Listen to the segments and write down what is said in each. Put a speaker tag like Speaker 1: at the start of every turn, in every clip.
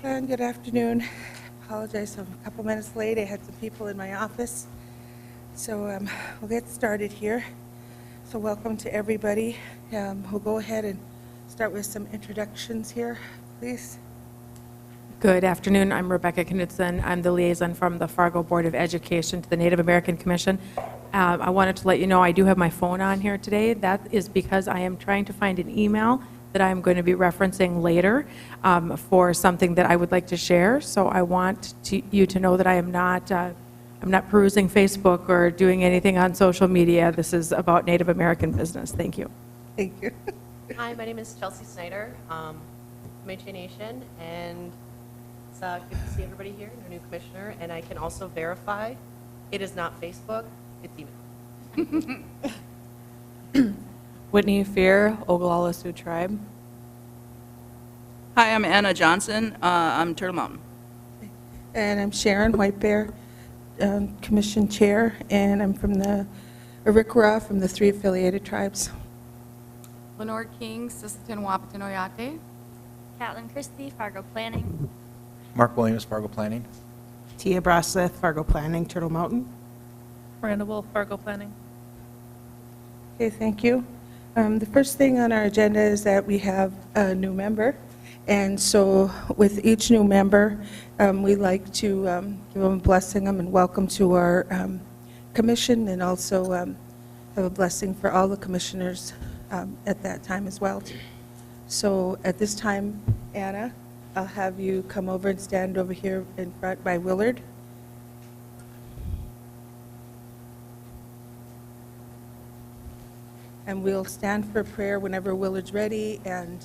Speaker 1: And good afternoon. Apologize, I'm a couple minutes late. I had some people in my office. So we'll get started here. So welcome to everybody. We'll go ahead and start with some introductions here, please.
Speaker 2: Good afternoon. I'm Rebecca Knudsen. I'm the liaison from the Fargo Board of Education to the Native American Commission. I wanted to let you know I do have my phone on here today. That is because I am trying to find an email that I'm going to be referencing later for something that I would like to share. So I want you to know that I'm not perusing Facebook or doing anything on social media. This is about Native American business. Thank you.
Speaker 1: Thank you.
Speaker 3: Hi, my name is Chelsea Snyder, Métis Nation, and it's good to see everybody here, our new commissioner, and I can also verify it is not Facebook, it's email.
Speaker 4: Whitney Fear, Oglala Sioux Tribe.
Speaker 5: Hi, I'm Anna Johnson. I'm Turtle Mountain.
Speaker 1: And I'm Sharon White Bear, Commission Chair, and I'm from the Arikara, from the 3 affiliated tribes.
Speaker 6: Lenore King, Sisseton Wahpeton Oyate.
Speaker 7: Catlin Christie, Fargo Planning.
Speaker 8: Mark Williams, Fargo Planning.
Speaker 9: Tia Brosleth, Fargo Planning, Turtle Mountain.
Speaker 4: Miranda Wolf, Fargo Planning.
Speaker 1: Okay, thank you. The first thing on our agenda is that we have a new member. And so with each new member, we like to give them a blessing and welcome to our commission, and also have a blessing for all the commissioners at that time as well. So at this time, Anna, I'll have you come over and stand over here in front by Willard. And we'll stand for prayer whenever Willard's ready, and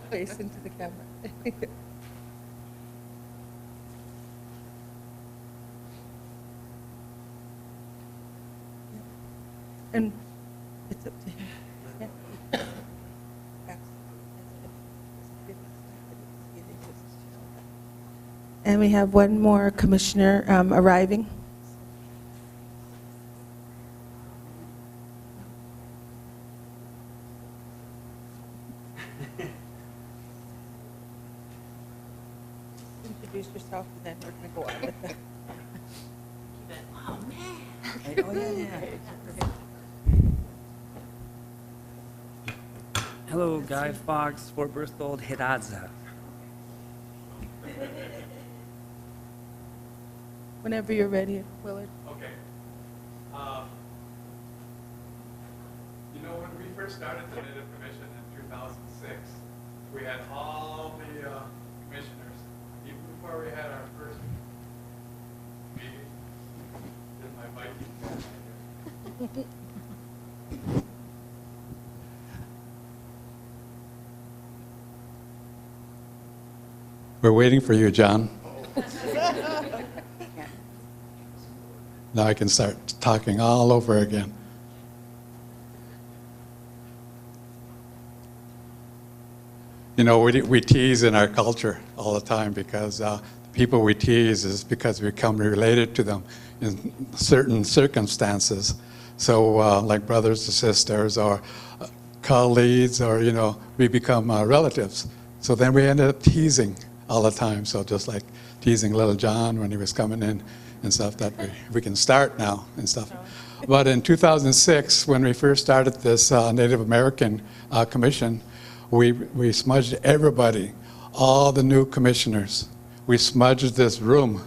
Speaker 1: face into the camera. And it's up to him. Yeah. And we have one more commissioner arriving. Introduce yourself, and then we're going to go on with the...
Speaker 10: Hello, Guy Fox, Fort Berthold, Hidatsa.
Speaker 1: Whenever you're ready, Willard.
Speaker 11: Okay. You know, when we first started the Native Commission in 2006, we had all the commissioners, even before we had our first meeting, did my Viking fan right here. We're waiting for you, John. Now I can start talking all over again. You know, we tease in our culture all the time because the people we tease is because we become related to them in certain circumstances. So like brothers or sisters or colleagues, or, you know, we become relatives. So then we end up teasing all the time. So just like teasing little John when he was coming in and stuff, that we can start now and stuff. But in 2006, when we first started this Native American Commission, we smudged everybody, all the new commissioners. We smudged this room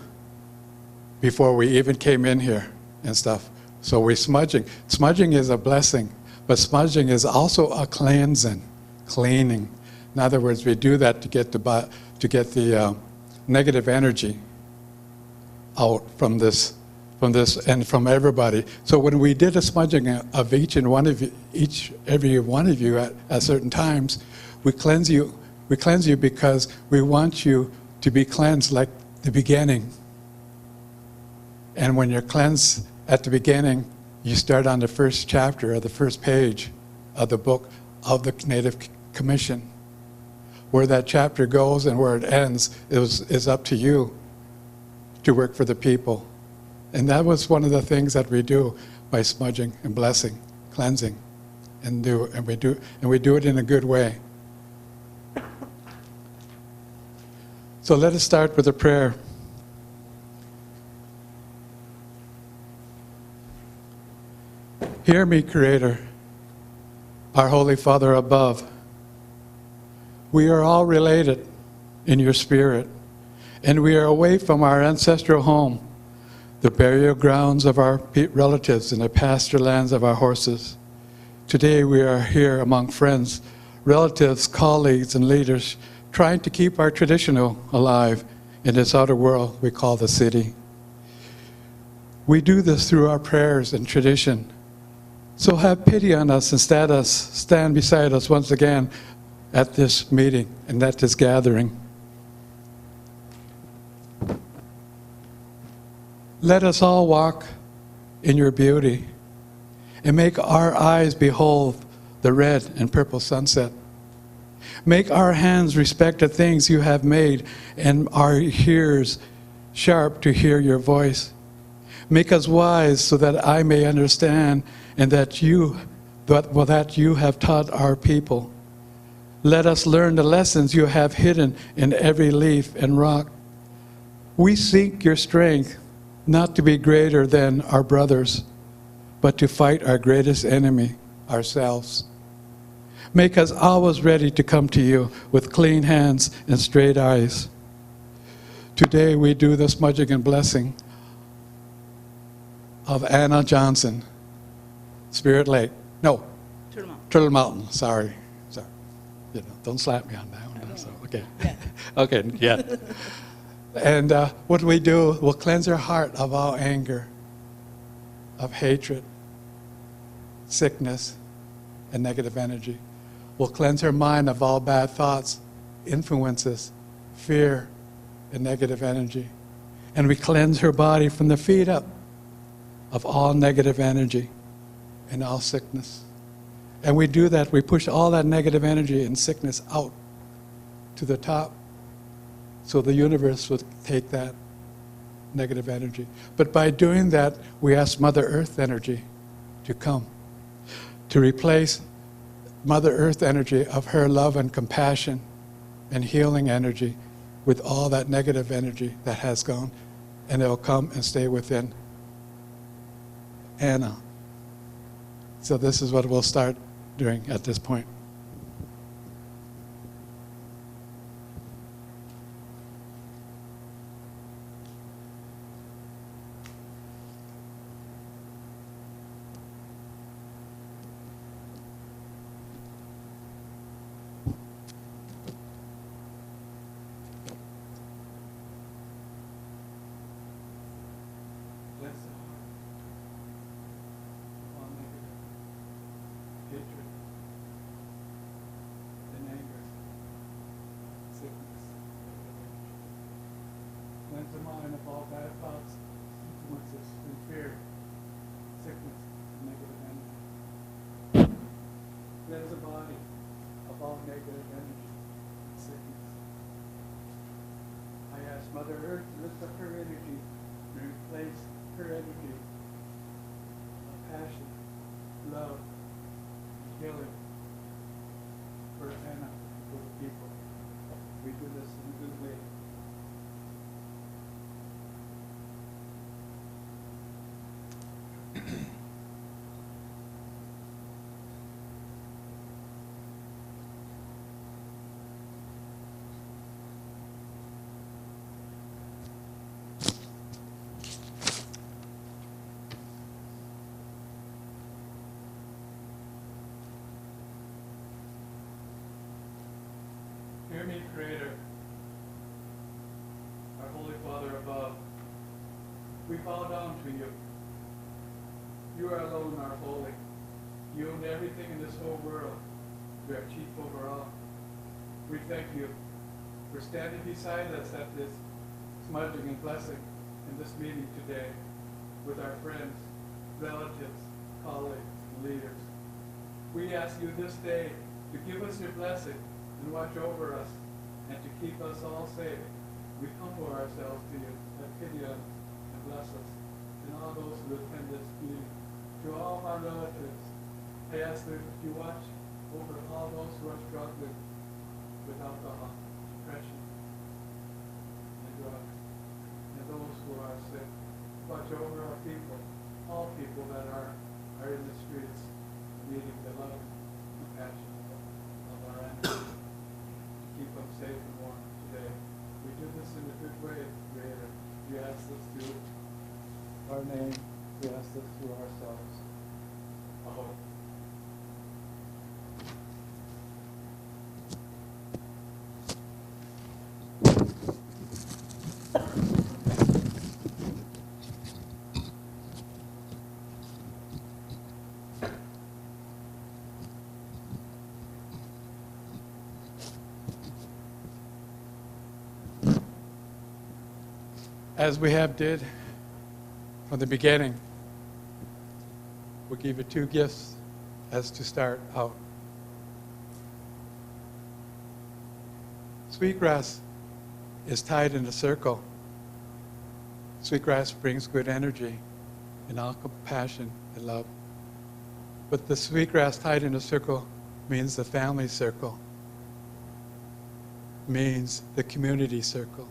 Speaker 11: before we even came in here and stuff. So we're smudging. Smudging is a blessing, but smudging is also a cleansing, cleaning. In other words, we do that to get the negative energy out from this and from everybody. So when we did a smudging of each and one of you, every one of you at certain times, we cleanse you because we want you to be cleansed like the beginning. And when you're cleansed at the beginning, you start on the first chapter or the first page of the book of the Native Commission. Where that chapter goes and where it ends is up to you to work for the people. And that was one of the things that we do by smudging and blessing, cleansing. and we do it in a good way. So let us start with a prayer. Hear me, Creator, our Holy Father above. We are all related in your spirit, and we are away from our ancestral home, the burial grounds of our relatives and the pasture lands of our horses. Today we are here among friends, relatives, colleagues, and leaders, trying to keep our traditional alive in this outer world we call the city. We do this through our prayers and tradition. So have pity on us and stand beside us once again at this meeting and at this gathering. Let us all walk in your beauty and make our eyes behold the red and purple sunset. Make our hands respect the things you have made and our ears sharp to hear your voice. Make us wise so that I may understand and that you have taught our people. Let us learn the lessons you have hidden in every leaf and rock. We seek your strength, not to be greater than our brothers, but to fight our greatest enemy, ourselves. Make us always ready to come to you with clean hands and straight eyes. Today we do the smudging and blessing of Anna Johnson, Spirit Lake. No, Turtle Mountain, sorry. You know, don't slap me on that one. So, okay. Okay, yeah. And what we do, we'll cleanse our heart of all anger, of hatred, sickness, and negative energy. We'll cleanse her mind of all bad thoughts, influences, fear, and negative energy. And we cleanse her body from the feet up of all negative energy and all sickness. And we do that, we push all that negative energy and sickness out to the top so the universe would take that negative energy. But by doing that, we ask Mother Earth energy to come, to replace Mother Earth energy of her love and compassion and healing energy with all that negative energy that has gone, and it'll come and stay within Anna. So this is what we'll start doing at this point. Cleanse the mind of all bad thoughts, influences, and fear, sickness, and negative energy. Cleanse the body of all negative energy and sickness. I ask Mother Earth to lift up her energy and replace her energy of passion, love, and healing for Anna and for the people. We do this in a good way. Hear me, Creator, our Holy Father above. We bow down to you. You are alone are holy. You own everything in this whole world. You are chief over all. We thank you for standing beside us at this smudging and blessing in this meeting today with our friends, relatives, colleagues, and leaders. We ask you this day to give us your blessing and watch over us and to keep us all safe. We humble ourselves to you. Have pity on us and bless us and all those who attend this meeting. To all our relatives, I ask that if you watch over all those who are struggling with alcohol, depression, and drugs, and those who are sick, watch over our people, all people that are in the streets, needing the love and compassion of our enemies, to keep them safe and warm today. We do this in a good way, Creator. We ask this through our name, we ask this through ourselves. Aho. As we have did from the beginning, we'll give you 2 gifts as to start out. Sweetgrass is tied in a circle. Sweetgrass brings good energy and all compassion and love. But the sweetgrass tied in a circle means the family circle, means the community circle.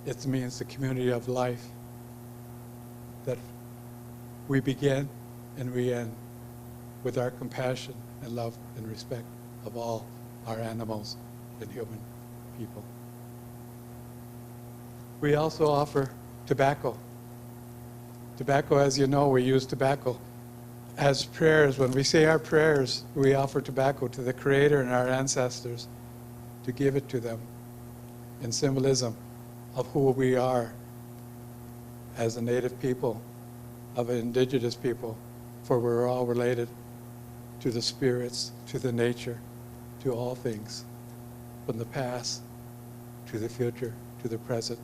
Speaker 11: It means the community of life, that we begin and we end with our compassion and love and respect of all our animals and human people. We also offer tobacco. Tobacco, as you know, we use tobacco as prayers. When we say our prayers, we offer tobacco to the Creator and our ancestors to give it to them in symbolism of who we are as a Native people, of an Indigenous people, for we're all related to the spirits, to the nature, to all things, from the past to the future, to the present.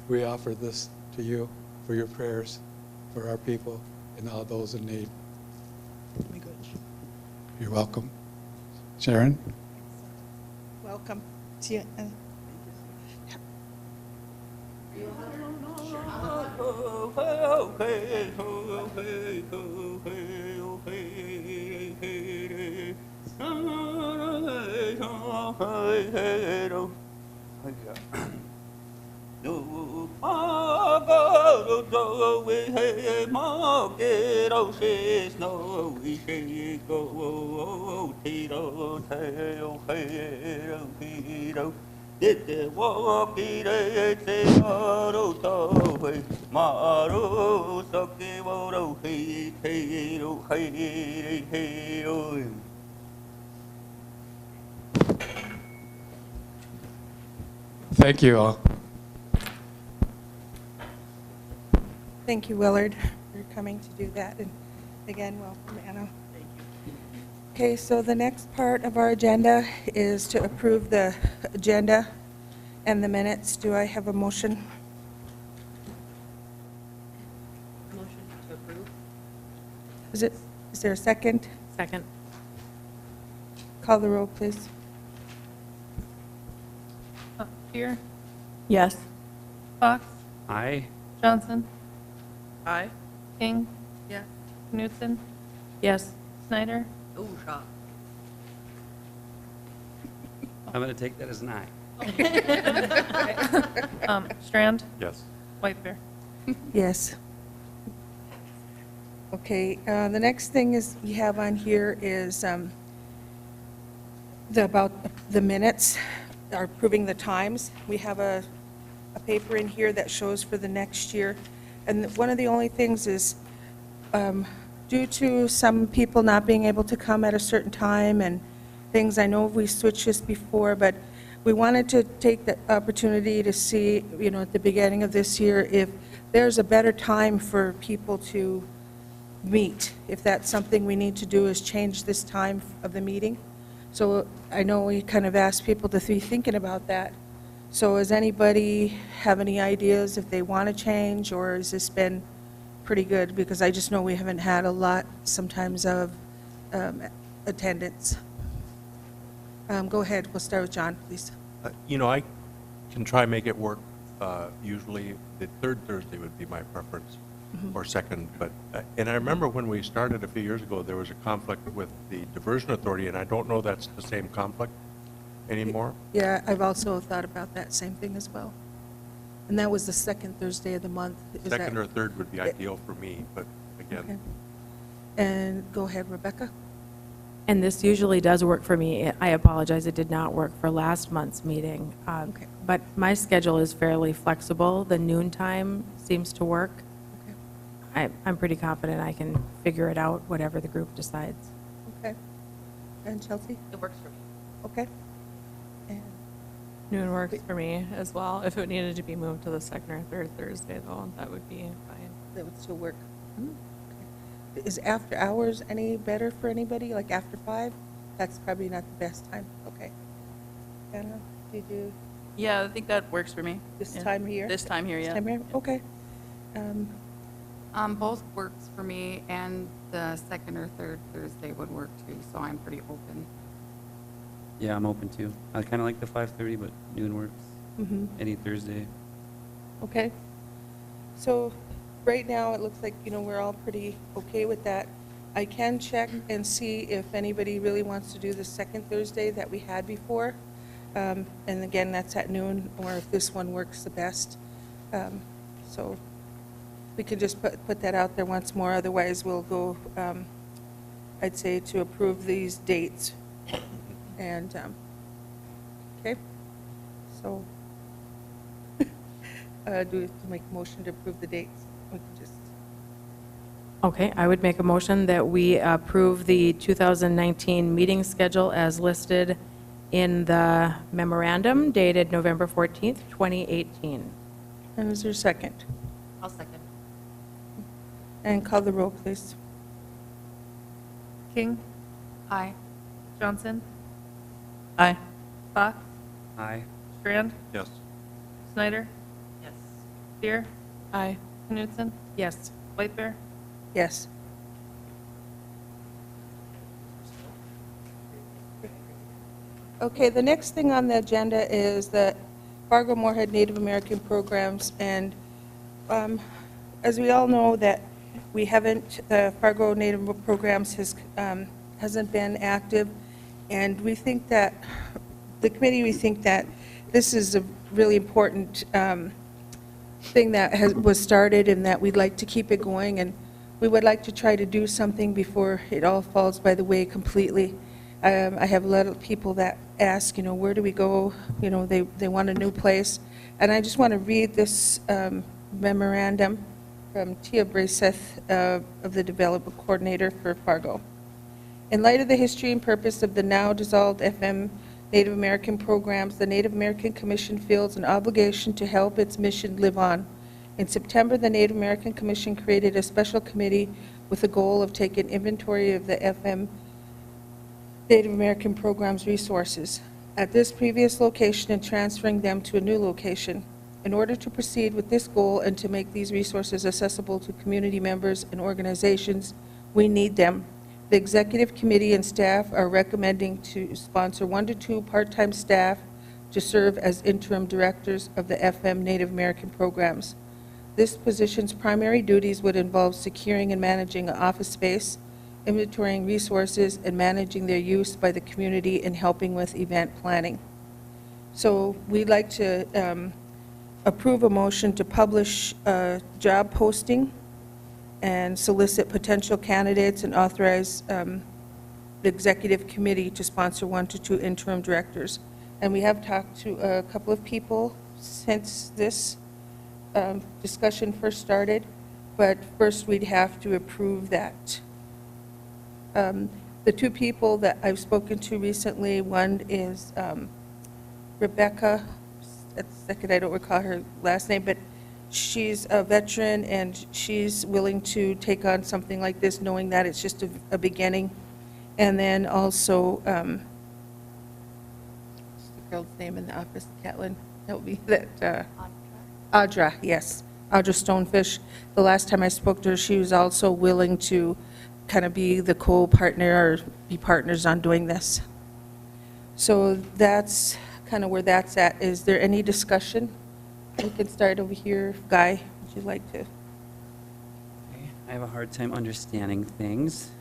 Speaker 11: We offer this to you for your prayers, for our people and all those in need. You're welcome. Sharon?
Speaker 1: Welcome.
Speaker 11: Thank you all.
Speaker 1: Thank you, Willard, for coming to do that. And again, welcome, Anna. Thank you. Okay, so the next part of our agenda is to approve the agenda and the minutes. Do I have a motion?
Speaker 3: Motion to approve?
Speaker 1: Is there a second?
Speaker 2: Second.
Speaker 1: Call the roll, please.
Speaker 4: Beer,
Speaker 2: Yes.
Speaker 4: Fox,
Speaker 10: Aye.
Speaker 4: Johnson,
Speaker 3: Aye.
Speaker 4: King,
Speaker 3: Yeah.
Speaker 4: Knutson,
Speaker 2: Yes.
Speaker 4: Snyder,
Speaker 3: Oh, shot.
Speaker 10: I'm going to take that as an aye.
Speaker 4: Strand,
Speaker 10: Yes.
Speaker 4: White Bear.
Speaker 1: Yes. Okay, the next thing is, we have on here is about the minutes, are approving the times. We have a paper in here that shows for the next year. And one of the only things is, due to some people not being able to come at a certain time and things, I know we switched this before, but we wanted to take the opportunity to see, at the beginning of this year, if there's a better time for people to meet. If that's something we need to do, is change this time of the meeting. So I know we kind of asked people to be thinking about that. So does anybody have any ideas if they want to change, or has this been pretty good? Because I just know we haven't had a lot sometimes of attendance. Go ahead, we'll start with John, please.
Speaker 12: I can try and make it work. Usually the third Thursday would be my preference. or second, but, and I remember when we started a few years ago, there was a conflict with the Diversion Authority, and I don't know that's the same conflict anymore.
Speaker 1: Yeah, I've also thought about that same thing as well. And that was the second Thursday of the month. Is that-
Speaker 12: Second or third would be ideal for me, but
Speaker 1: Okay.
Speaker 12: again,
Speaker 1: And go ahead, Rebecca.
Speaker 2: And this usually does work for me. I apologize, it did not work for last month's meeting.
Speaker 1: Okay.
Speaker 2: But my schedule is fairly flexible. The noon time seems to work.
Speaker 1: Okay.
Speaker 2: I'm pretty confident I can figure it out, whatever the group decides.
Speaker 1: Okay. And Chelsea?
Speaker 3: It works for me.
Speaker 1: Okay. And
Speaker 4: Noon works for me as well. If it needed to be moved to the second or third Thursday, though, that would be fine.
Speaker 1: that would still work. Okay. Is after hours any better for anybody, like after 5? That's probably not the best time. Okay. Anna, did you,
Speaker 5: Yeah, I think that works for me.
Speaker 1: this
Speaker 5: Yeah.
Speaker 1: time of year?
Speaker 5: This time here,
Speaker 1: This
Speaker 5: yeah.
Speaker 1: time of year? Okay.
Speaker 6: Both works for me, and the second or third Thursday would work too, so I'm pretty open.
Speaker 10: Yeah, I'm open too. I kind of like the 5:30, but noon works.
Speaker 1: Mhm.
Speaker 10: Any Thursday.
Speaker 1: Okay. So right now, it looks like, we're all pretty okay with that. I can check and see if anybody really wants to do the second Thursday that we had before. And again, that's at noon, or if this one works the best. So we can just put that out there once more. Otherwise, we'll go, I'd say, to approve these dates. And, okay? So do we have to make a motion to approve the dates? We can just,
Speaker 2: Okay, I would make a motion that we approve the 2019 meeting schedule as listed in the memorandum dated November 14th, 2018.
Speaker 1: and is there a second?
Speaker 3: I'll second.
Speaker 1: And call the roll, please.
Speaker 4: King,
Speaker 6: Aye.
Speaker 4: Johnson,
Speaker 5: Aye.
Speaker 4: Fox,
Speaker 10: Aye.
Speaker 4: Strand,
Speaker 12: yes.
Speaker 4: Snyder,
Speaker 3: Yes.
Speaker 4: Spear,
Speaker 2: Aye.
Speaker 4: Knutson,
Speaker 2: Yes.
Speaker 4: White Bear.
Speaker 1: Yes. Okay, the next thing on the agenda is the Fargo-Moorhead Native American programs. And as we all know, that we haven't, the Fargo Native programs hasn't been active. And we think that, the committee, we think that this is a really important thing that was started, and that we'd like to keep it going. And we would like to try to do something before it all falls by the way completely. I have a lot of people that ask, where do we go? They want a new place. And I just want to read this memorandum from Tia Braceth of the Development Coordinator for Fargo. In light of the history and purpose of the now dissolved FM Native American programs, the Native American Commission feels an obligation to help its mission live on. In September, the Native American Commission created a special committee with the goal of taking inventory of the FM Native American programs resources at this previous location and transferring them to a new location. In order to proceed with this goal and to make these resources accessible to community members and organizations, we need them. The executive committee and staff are recommending to sponsor 1 to 2 part-time staff to serve as interim directors of the FM Native American programs. This position's primary duties would involve securing and managing office space, inventorying resources, and managing their use by the community and helping with event planning. So we'd like to approve a motion to publish a job posting and solicit potential candidates and authorize the executive committee to sponsor 1 to 2 interim directors. And we have talked to a couple of people since this discussion first started, but first we'd have to approve that. The 2 people that I've spoken to recently, one is Rebecca, at the second I don't recall her last name, but she's a veteran and she's willing to take on something like this, knowing that it's just a beginning. And then also, what's the girl's name in the office, Catlin? Help me, Audra, yes, Audra Stonefish. The last time I spoke to her, she was also willing to kind of be the co-partner or be partners on doing this. So that's kind of where that's at. Is there any discussion? We can start over here. Guy, would you like to?
Speaker 10: I have a hard time understanding things.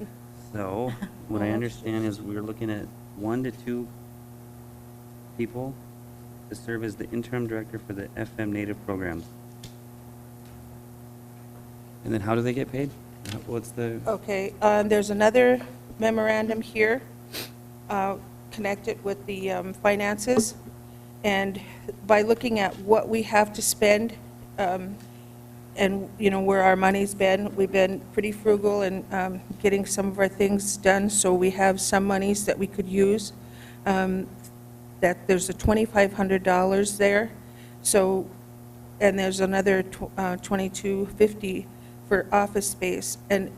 Speaker 10: So what I understand is we're looking at 1 to 2 people to serve as the interim director for the FM Native programs. And then how do they get paid? What's the,
Speaker 1: Okay, there's another memorandum here connected with the finances, and by looking at what we have to spend, and, you know, where our money's been, we've been pretty frugal in getting some of our things done, so we have some monies that we could use. That there's a $2,500 there, so, and there's another $2,250 for office space, and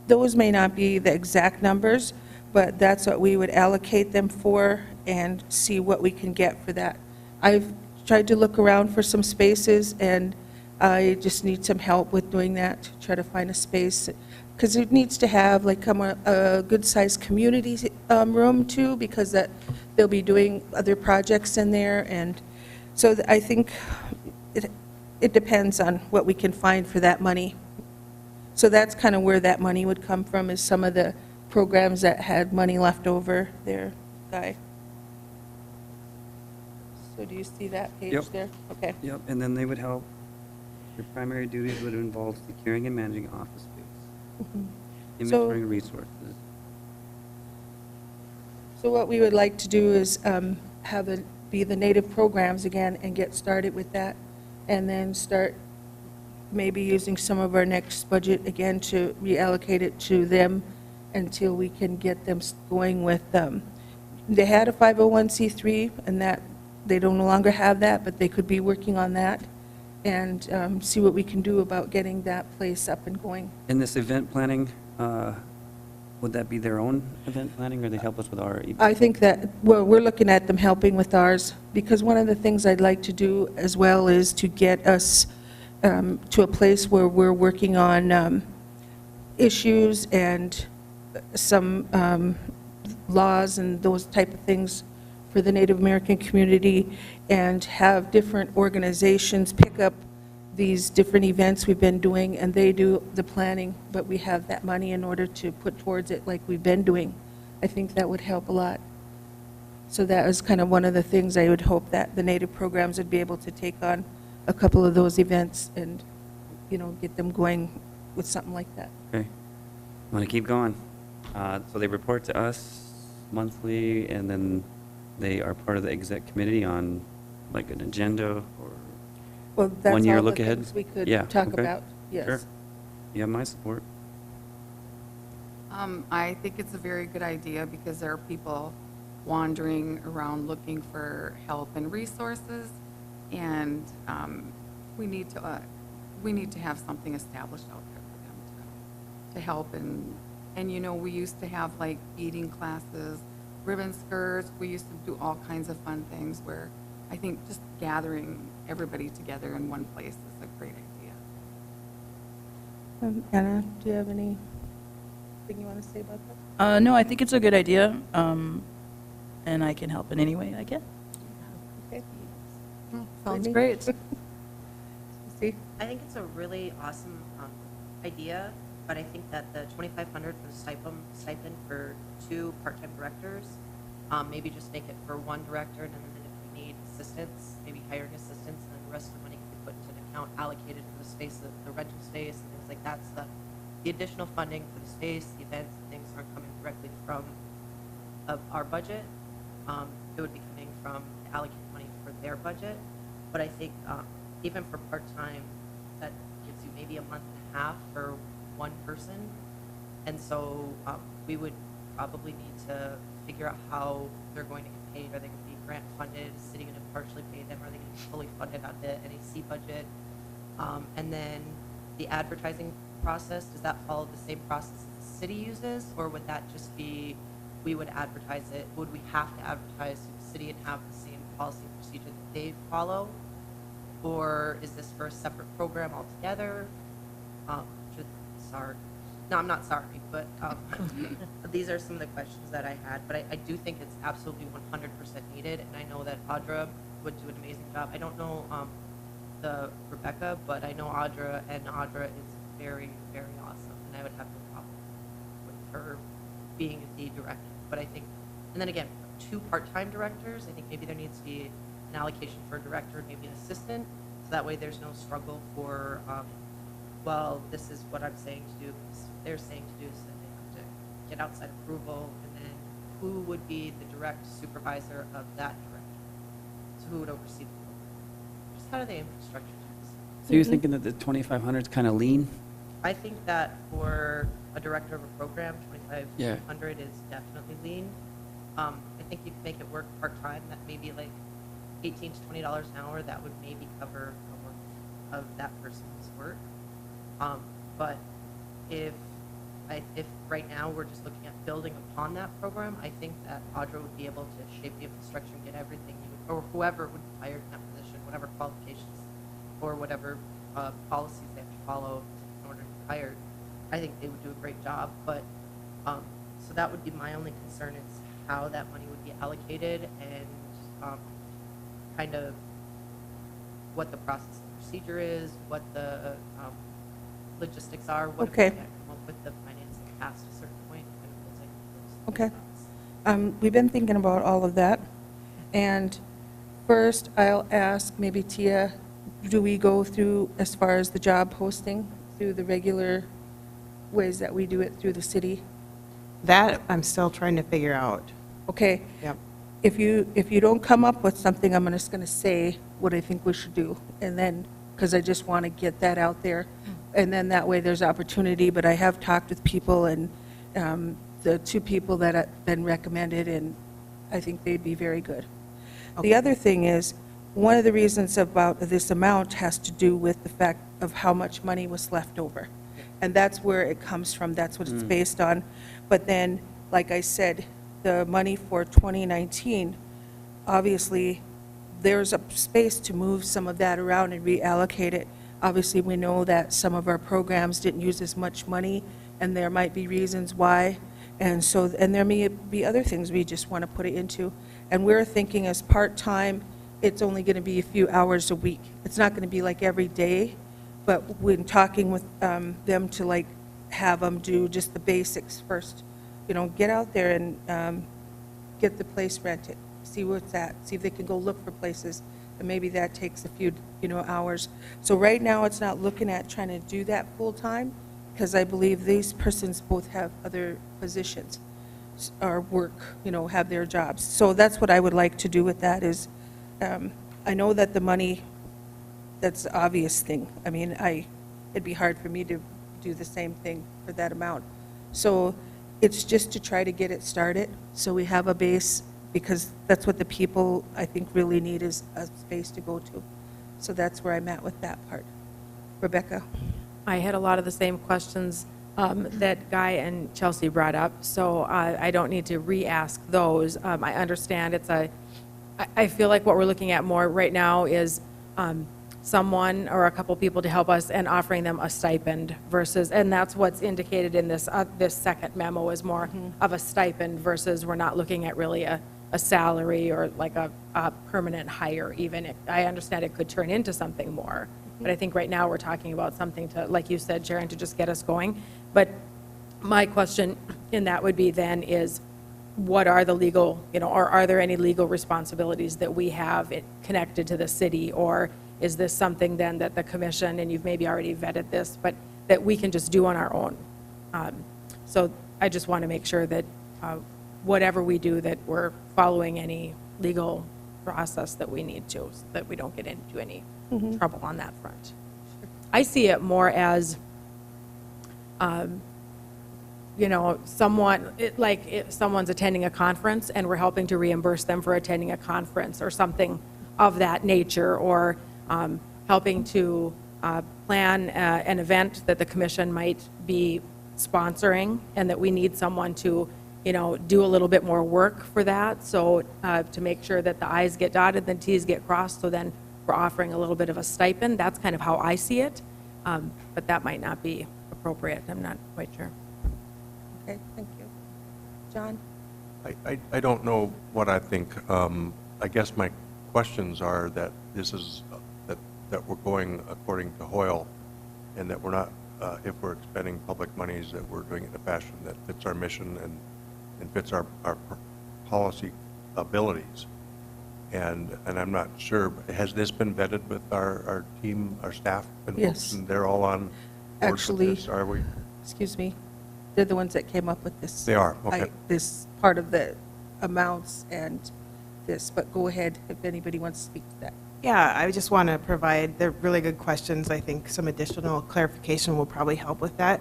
Speaker 1: those may not be the exact numbers, but that's what we would allocate them for and see what we can get for that. I've tried to look around for some spaces, and I just need some help with doing that, to try to find a space, because it needs to have like a good-sized community room too, because that they'll be doing other projects in there, and so I think it depends on what we can find for that money. So that's kind of where that money would come from, is some of the programs that had money left over there, Guy. So do you see that page
Speaker 10: Yep.
Speaker 1: there? Okay.
Speaker 10: yep, and then they would help. Their primary duties would involve securing and managing office space,
Speaker 1: So-
Speaker 10: inventorying resources.
Speaker 1: So what we would like to do is have it be the native programs again and get started with that, and then start maybe using some of our next budget again to reallocate it to them until we can get them going with, they had a 501c3, and that, they don't no longer have that, but they could be working on that, and see what we can do about getting that place up and going.
Speaker 10: In this event planning, would that be their own event planning, or they help us with our?
Speaker 1: I think that, well, we're looking at them helping with ours, because one of the things I'd like to do as well is to get us to a place where we're working on issues and some laws and those type of things for the Native American community, and have different organizations pick up these different events we've been doing, and they do the planning, but we have that money in order to put towards it like we've been doing. I think that would help a lot. So that was kind of one of the things I would hope that the Native programs would be able to take on a couple of those events and, you know, get them going with something like that.
Speaker 10: Okay. I'm going to keep going. So they report to us monthly, and then they are part of the exec committee on like an agenda or
Speaker 1: Well, that's
Speaker 10: 1 year
Speaker 1: all the
Speaker 10: look ahead?
Speaker 1: things we could
Speaker 10: Yeah,
Speaker 1: talk
Speaker 10: okay.
Speaker 1: about,
Speaker 10: Sure.
Speaker 1: yes.
Speaker 10: You have my support.
Speaker 6: I think it's a very good idea because there are people wandering around looking for help and resources, and we need to have something established out there for them to help. And you know, we used to have like beading classes, ribbon skirts. We used to do all kinds of fun things where I think just gathering everybody together in one place is a great idea.
Speaker 1: Anna, do you have anything you want to say about that?
Speaker 5: No, I think it's a good idea, and I can help in any way I can.
Speaker 1: Okay.
Speaker 2: Sounds
Speaker 1: Brittany?
Speaker 2: great.
Speaker 1: See?
Speaker 3: I think it's a really awesome idea, but I think that the $2,500 for the stipend for 2 part-time directors, maybe just make it for 1 director, and then if we need assistants, maybe hiring assistants, and then the rest of the money can be put into an account allocated for the space, the rental space, and things like that. So the additional funding for the space, the events, and things aren't coming directly from our budget. It would be coming from allocated money for their budget. But I think even for part-time, that gives you maybe a month and a half for 1 person. And so we would probably need to figure out how they're going to get paid. Are they going to be grant funded? Is the city going to partially pay them? Are they going to be fully funded out of the NAC budget? And then the advertising process, does that follow the same process as the city uses? Or would that just be, we would advertise it, would we have to advertise to the city and have the same policy and procedure that they follow? Or is this for a separate program altogether? Sorry. No, I'm not sorry, but these are some of the questions that I had. But I do think it's absolutely 100% needed, and I know that Audra would do an amazing job. I don't know the Rebecca, but I know Audra, and Audra is very, very awesome. I would have no problem with her being the director. But I think, and then again, 2 part-time directors, I think maybe there needs to be an allocation for a director and maybe an assistant, so that way there's no struggle for, well, this is what I'm saying to do, because they're saying to do, so they have to get outside approval, and then who would be the direct supervisor of that director? So who would oversee the program? Just how do they infrastructure things?
Speaker 10: So you're thinking that the 2,500 is kind of lean?
Speaker 3: I think that for a director of a program, 2,500 is definitely lean. I think you can make it work part-time, that maybe like $18 to $20 an hour, that would maybe cover a month of that person's work. But if right now we're just looking at building upon that program, I think that Audra would be able to shape the infrastructure and get everything, or whoever would be hired in that position, whatever qualifications or whatever policies they have to follow in order to be hired. I think they would do a great job, but so that would be my only concern is how that money would be allocated and kind of what the process and procedure is, what the logistics are, what if we
Speaker 1: Okay.
Speaker 3: can't come up with the financing past a certain point, kind of those, like,
Speaker 1: Okay.
Speaker 3: thoughts.
Speaker 1: We've been thinking about all of that. And first, I'll ask maybe Tia, do we go through, as far as the job posting, through the regular ways that we do it through the city?
Speaker 9: That I'm still trying to figure out.
Speaker 1: Okay,
Speaker 9: Yep.
Speaker 1: if you don't come up with something, I'm just going to say what I think we should do. And then, because I just want to get that out there. And then that way there's opportunity. But I have talked with people, and the 2 people that have been recommended, and I think they'd be very good. The other thing is, one of the reasons about this amount has to do with the fact of how much money was left over. And that's where it comes from, that's what it's based on. But then, like I said, the money for 2019, obviously, there's a space to move some of that around and reallocate it. Obviously, we know that some of our programs didn't use as much money, and there might be reasons why. And so, and there may be other things we just want to put it into. And we're thinking as part-time, it's only going to be a few hours a week. It's not going to be like every day, but when talking with them to like have them do just the basics first, get out there and get the place rented, see where it's at, see if they can go look for places, and maybe that takes a few, hours. So right now, it's not looking at trying to do that full-time, because I believe these persons both have other positions or work, have their jobs. So that's what I would like to do with that is, I know that the money, that's the obvious thing. I mean, it'd be hard for me to do the same thing for that amount. So it's just to try to get it started, so we have a base, because that's what the people, I think, really need is a space to go to. So that's where I'm at with that part. Rebecca?
Speaker 2: I had a lot of the same questions that Guy and Chelsea brought up, so I don't need to re-ask those. I understand I feel like what we're looking at more right now is someone or a couple people to help us and offering them a stipend versus, and that's what's indicated in this second memo is more of a stipend versus we're not looking at really a salary or like a permanent hire even. I understand it could turn into something more, but I think right now we're talking about something to, like you said, Sharon, to just get us going. But my question in that would be then is, what are the legal, or are there any legal responsibilities that we have connected to the city? Or is this something then that the commission, and you've maybe already vetted this, but that we can just do on our own? So I just want to make sure that whatever we do, that we're following any legal process that we need to, so that we don't get into any trouble on that front. I see it more as, someone, if someone's attending a conference and we're helping to reimburse them for attending a conference or something of that nature, or helping to plan an event that the commission might be sponsoring, and that we need someone to, do a little bit more work for that. So to make sure that the I's get dotted, and the T's get crossed, so then we're offering a little bit of a stipend. That's kind of how I see it, but that might not be appropriate. I'm not quite sure.
Speaker 1: Okay, thank you. John?
Speaker 12: I don't know what I think. I guess my questions are that this is, that we're going according to Hoyle, and that we're not if we're expending public monies, that we're doing it in a fashion that fits our mission and fits our policy abilities. And I'm not sure, has this been vetted with our team, our staff? And
Speaker 1: Yes.
Speaker 12: folks, and they're all on board with
Speaker 1: Actually-
Speaker 12: this, are we?
Speaker 1: Excuse me, they're the ones that came up with this.
Speaker 12: They are, okay.
Speaker 1: This part of the amounts and this, but go ahead if anybody wants to speak to that.
Speaker 9: Yeah, I just want to provide, they're really good questions. I think some additional clarification will probably help with that.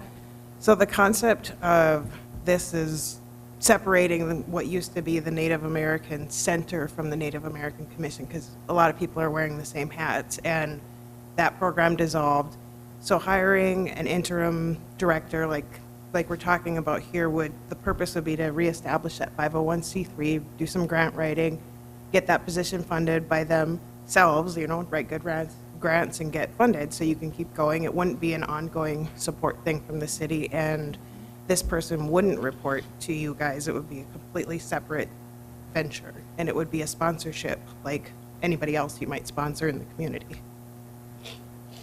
Speaker 9: So the concept of this is separating what used to be the Native American Center from the Native American Commission, because a lot of people are wearing the same hats, and that program dissolved. So hiring an interim director, like we're talking about here, the purpose would be to reestablish that 501c3, do some grant writing, get that position funded by themselves, write good grants and get funded so you can keep going. It wouldn't be an ongoing support thing from the city, and this person wouldn't report to you guys. It would be a completely separate venture, and it would be a sponsorship like anybody else you might sponsor in the community.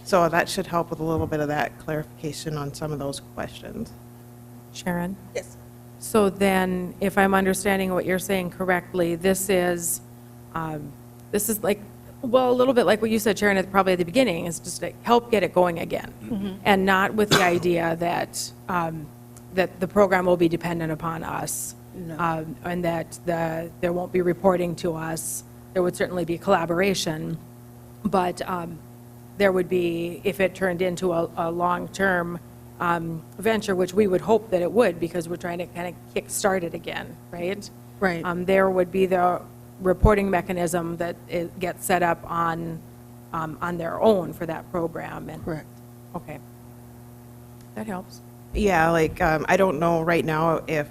Speaker 9: So that should help with a little bit of that clarification on some of those questions.
Speaker 2: Sharon?
Speaker 1: Yes.
Speaker 2: So then, if I'm understanding what you're saying correctly, this is like, well, a little bit like what you said, Sharon, probably at the beginning, is just to help get it going again. And not with the idea that, that the program will be dependent upon us.
Speaker 1: No.
Speaker 2: And that there won't be reporting to us. There would certainly be collaboration. But there would be, if it turned into a long-term venture, which we would hope that it would, because we're trying to kind of kick-start it again, right?
Speaker 1: Right.
Speaker 2: There would be the reporting mechanism that it gets set up on their own for that program. And
Speaker 1: Correct.
Speaker 2: okay, that helps.
Speaker 9: Yeah, I don't know right now if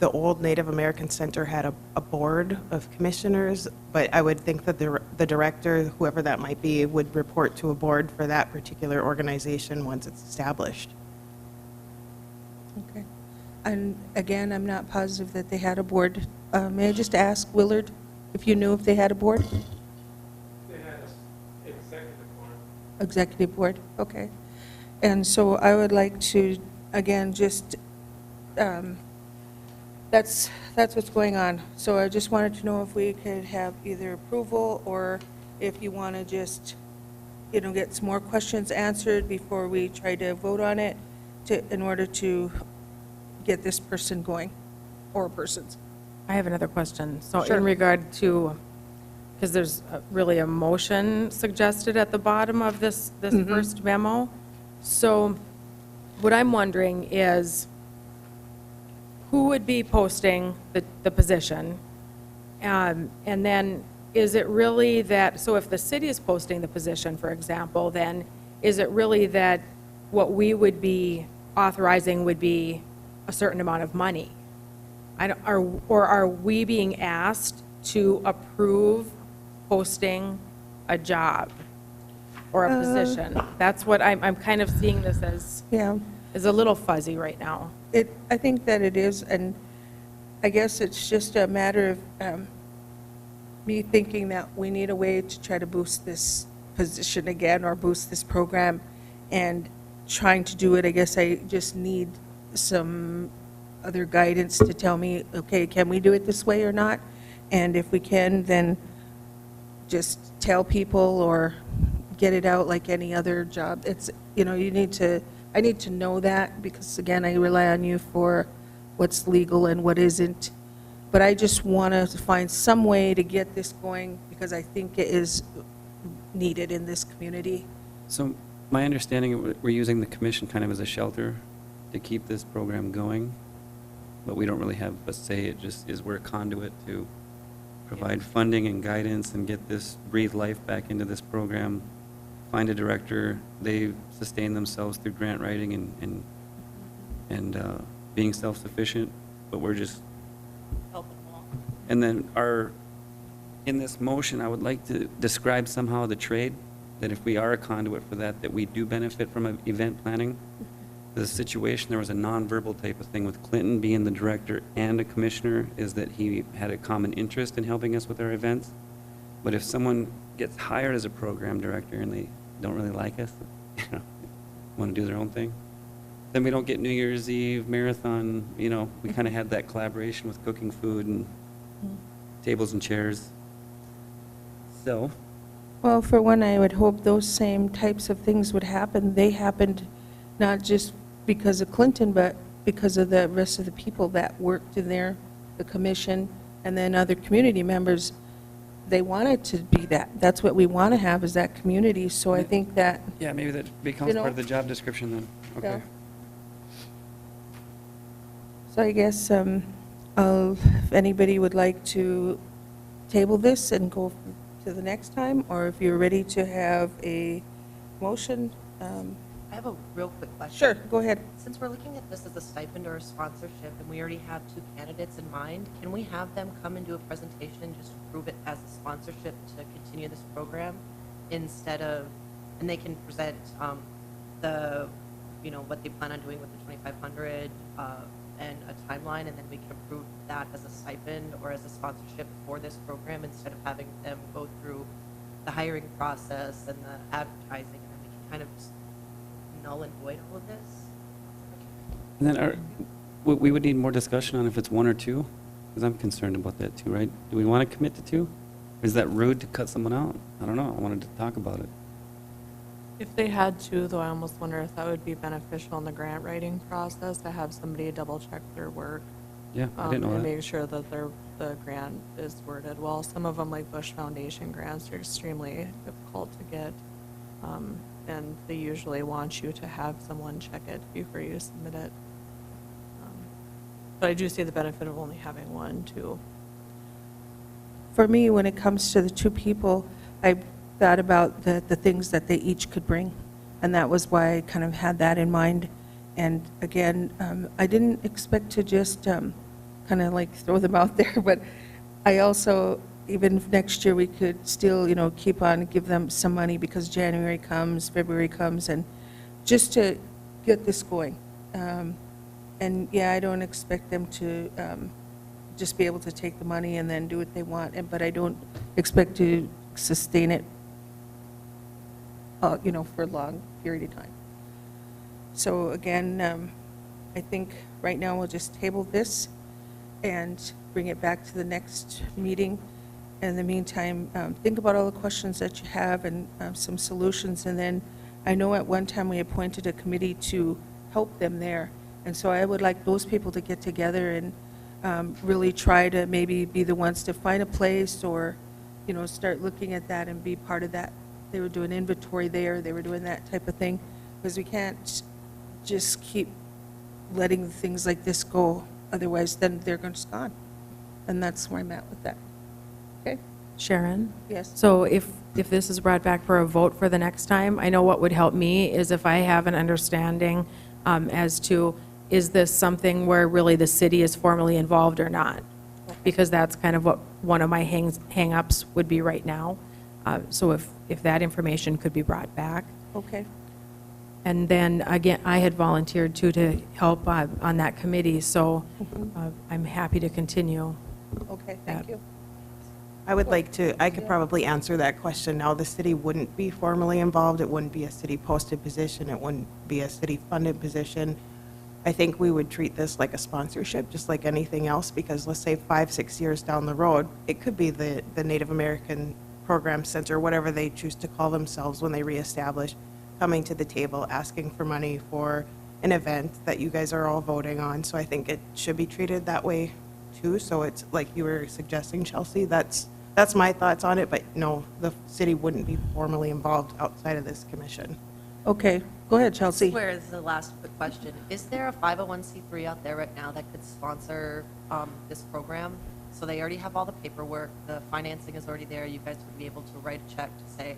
Speaker 9: the old Native American Center had a board of commissioners, but I would think that the director, whoever that might be, would report to a board for that particular organization once it's established.
Speaker 1: Okay. And again, I'm not positive that they had a board. May I just ask Willard if you knew if they had a board?
Speaker 11: They had an executive board.
Speaker 1: Executive board, okay. And so I would like to, again, just, that's what's going on. So I just wanted to know if we could have either approval, or if you want to just, get some more questions answered before we try to vote on it, in order to get this person going, or persons.
Speaker 2: I have another question. So
Speaker 1: Sure.
Speaker 2: in regard to, because there's really a motion suggested at the bottom of this first memo. So what I'm wondering is, who would be posting the position? And then, is it really that, so if the city is posting the position, for example, then is it really that what we would be authorizing would be a certain amount of money? Or are we being asked to approve posting a job or a position? That's what I'm kind of seeing this as,
Speaker 1: Yeah.
Speaker 2: is a little fuzzy right now.
Speaker 1: I think that it is, and I guess it's just a matter of me thinking that we need a way to try to boost this position again, or boost this program, and trying to do it, I guess I just need some other guidance to tell me, okay, can we do it this way or not? And if we can, then just tell people or get it out like any other job. It's, I need to know that, because again, I rely on you for what's legal and what isn't. But I just want to find some way to get this going, because I think it is needed in this community.
Speaker 10: So my understanding, we're using the commission kind of as a shelter to keep this program going, but we don't really have a say. It just is, we're a conduit to provide funding and guidance and get this, breathe life back into this program, find a director. They sustain themselves through grant writing and being self-sufficient, but we're just
Speaker 3: Helping along.
Speaker 10: And then in this motion, I would like to describe somehow the trade, that if we are a conduit for that, that we do benefit from event planning. The situation, there was a nonverbal type of thing with Clinton being the director and a commissioner, is that he had a common interest in helping us with our events. But if someone gets hired as a program director and they don't really like us, want to do their own thing. Then we don't get New Year's Eve marathon, you know, we kind of had that collaboration with cooking food and tables and chairs. So,
Speaker 1: Well, for one, I would hope those same types of things would happen. They happened not just because of Clinton, but because of the rest of the people that worked in there, the commission, and then other community members. They wanted to be that. That's what we want to have, is that community. So I think that,
Speaker 10: yeah, maybe that becomes
Speaker 1: You know?
Speaker 10: part of the job description then. Okay.
Speaker 1: Yeah. So I guess if anybody would like to table this and go to the next time, or if you're ready to have a motion.
Speaker 3: I have a real quick question.
Speaker 1: Sure, go ahead.
Speaker 3: Since we're looking at this as a stipend or a sponsorship, and we already have 2 candidates in mind, can we have them come and do a presentation just to prove it as a sponsorship to continue this program instead of, and they can present the, you know, what they plan on doing with the 2,500 and a timeline, and then we can approve that as a stipend or as a sponsorship for this program instead of having them go through the hiring process and the advertising, and then we can kind of just null and void all of this.
Speaker 10: And then we would need more discussion on if it's 1 or 2, because I'm concerned about that too, right? Do we want to commit to 2? Is that rude to cut someone out? I don't know. I wanted to talk about it.
Speaker 4: If they had to, though, I almost wonder if that would be beneficial in the grant writing process, to have somebody double check their work.
Speaker 10: Yeah, I didn't know
Speaker 4: And
Speaker 10: that.
Speaker 4: make sure that the grant is worded well. Some of them, like Bush Foundation grants, are extremely difficult to get. And they usually want you to have someone check it before you submit it. But I do see the benefit of only having 1, too.
Speaker 1: For me, when it comes to the 2 people, I thought about the things that they each could bring, and that was why I kind of had that in mind. And again, I didn't expect to just kind of like throw them out there, but I also, even if next year, we could still, you know, keep on, give them some money, because January comes, February comes, and just to get this going. And yeah, I don't expect them to just be able to take the money and then do what they want, but I don't expect to sustain it, you know, for a long period of time. So again, I think right now we'll just table this and bring it back to the next meeting. In the meantime, think about all the questions that you have and some solutions. And then I know at one time we appointed a committee to help them there. And so I would like those people to get together and really try to maybe be the ones to find a place, or, you know, start looking at that and be part of that. They were doing inventory there, they were doing that type of thing, because we can't just keep letting things like this go. Otherwise, then they're going to gone. And that's where I'm at with that. Okay?
Speaker 2: Sharon?
Speaker 1: Yes.
Speaker 2: So if this is brought back for a vote for the next time, I know what would help me is if I have an understanding as to, is this something where really the city is formally involved or not? Because that's kind of what one of my hang-ups would be right now. So if that information could be brought back.
Speaker 1: Okay.
Speaker 2: And then, again, I had volunteered too to help on that committee, so I'm happy to continue.
Speaker 1: Okay, thank you.
Speaker 9: I would like to, I could probably answer that question now. The city wouldn't be formally involved. It wouldn't be a city-posted position. It wouldn't be a city-funded position. I think we would treat this like a sponsorship, just like anything else, because let's say 5, 6 years down the road, it could be the Native American Program Center, whatever they choose to call themselves when they reestablish, coming to the table, asking for money for an event that you guys are all voting on. So I think it should be treated that way too. So it's like you were suggesting, Chelsea, that's my thoughts on it, but no, the city wouldn't be formally involved outside of this commission.
Speaker 1: Okay, go ahead, Chelsea.
Speaker 3: Where is the last quick question? Is there a 501c3 out there right now that could sponsor this program? So they already have all the paperwork, the financing is already there, you guys would be able to write a check to say,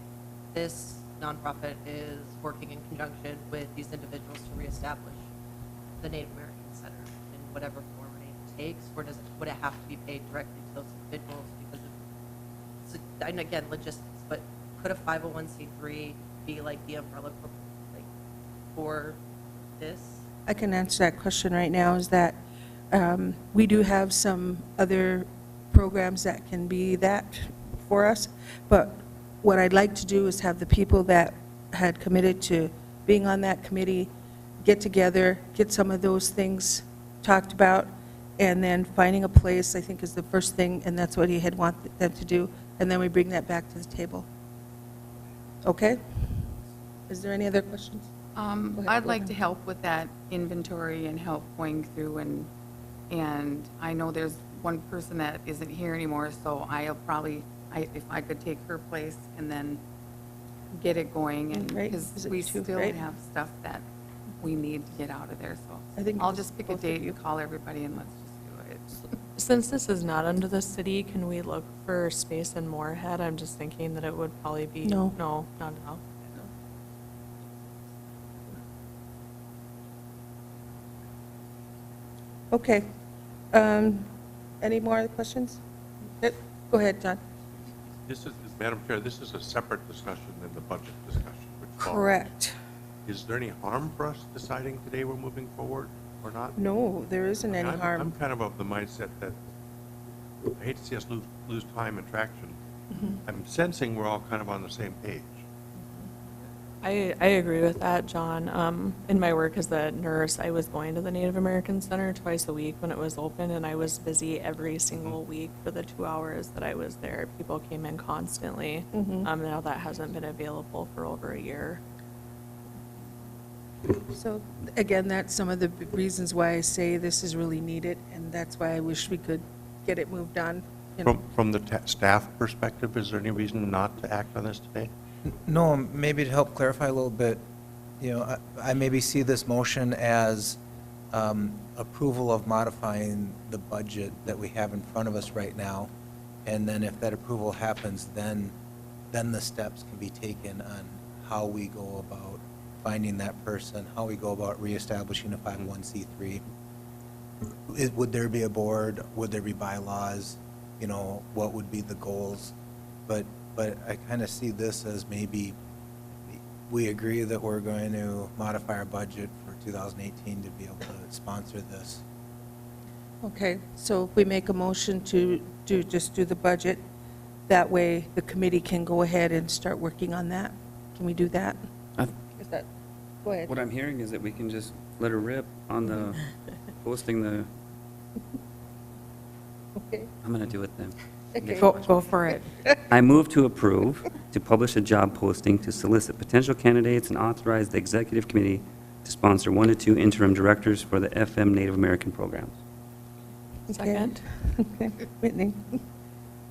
Speaker 3: this nonprofit is working in conjunction with these individuals to reestablish the Native American Center in whatever form it takes, or would it have to be paid directly to those individuals because of, and again, logistics, but could a 501c3 be like the umbrella for this?
Speaker 1: I can answer that question right now, is that we do have some other programs that can be that for us, but what I'd like to do is have the people that had committed to being on that committee, get together, get some of those things talked about, and then finding a place, I think, is the first thing, and that's what he had wanted them to do, and then we bring that back to the table. Okay? Is there any other questions? ahead,
Speaker 6: I'd like
Speaker 1: Gordon.
Speaker 6: to help with that inventory and help going through and I know there's one person that isn't here anymore, so I'll probably, if I could take her place and then get it going and,
Speaker 1: Right.
Speaker 6: because
Speaker 1: Is it
Speaker 6: we
Speaker 1: you two,
Speaker 6: still
Speaker 1: right?
Speaker 6: have stuff that we need to get out of there, so.
Speaker 1: I think
Speaker 6: I'll
Speaker 1: just
Speaker 6: just pick a
Speaker 1: both of
Speaker 6: date
Speaker 1: you.
Speaker 6: and call everybody and let's just do it.
Speaker 4: Since this is not under the city, can we look for space in Moorhead? I'm just thinking that it would probably be.
Speaker 1: No.
Speaker 4: No, not at all.
Speaker 1: Okay. Any more questions? Go ahead, John.
Speaker 12: This is, Madam Chair, this is a separate discussion than the budget discussion. which follows.
Speaker 1: Correct.
Speaker 12: Is there any harm for us deciding today we're moving forward or not?
Speaker 1: No, there isn't any
Speaker 12: I'm
Speaker 1: harm.
Speaker 12: kind of the mindset that, I hate to see us lose time and traction.
Speaker 1: Mm-hmm.
Speaker 12: I'm sensing we're all kind of on the same page.
Speaker 4: I agree with that, John. In my work as a nurse, I was going to the Native American Center twice a week when it was open, and I was busy every single week for the 2 hours that I was there. People came in constantly.
Speaker 1: Mhm.
Speaker 4: Now that hasn't been available for over a year.
Speaker 1: So again, that's some of the reasons why I say this is really needed, and that's why I wish we could get it moved on. you know.
Speaker 12: From the staff perspective, is there any reason not to act on this today?
Speaker 8: No, maybe to help clarify a little bit, I maybe see this motion as approval of modifying the budget that we have in front of us right now, and then if that approval happens, then the steps can be taken on how we go about finding that person, how we go about reestablishing a 501c3. Would there be a board? Would there be bylaws? What would be the goals? But I kind of see this as maybe we agree that we're going to modify our budget for 2018 to be able to sponsor this.
Speaker 1: Okay, so if we make a motion to just do the budget, that way the committee can go ahead and start working on that. Can we do that? Is that, go ahead.
Speaker 10: What I'm hearing is that we can just let her rip on the, posting the,
Speaker 1: Okay.
Speaker 10: I'm going to do it then.
Speaker 1: Okay.
Speaker 2: Go for it.
Speaker 10: I move to approve to publish a job posting to solicit potential candidates and authorize the executive committee to sponsor 1 to 2 interim directors for the FM Native American programs.
Speaker 4: Second.
Speaker 1: Okay, Whitney.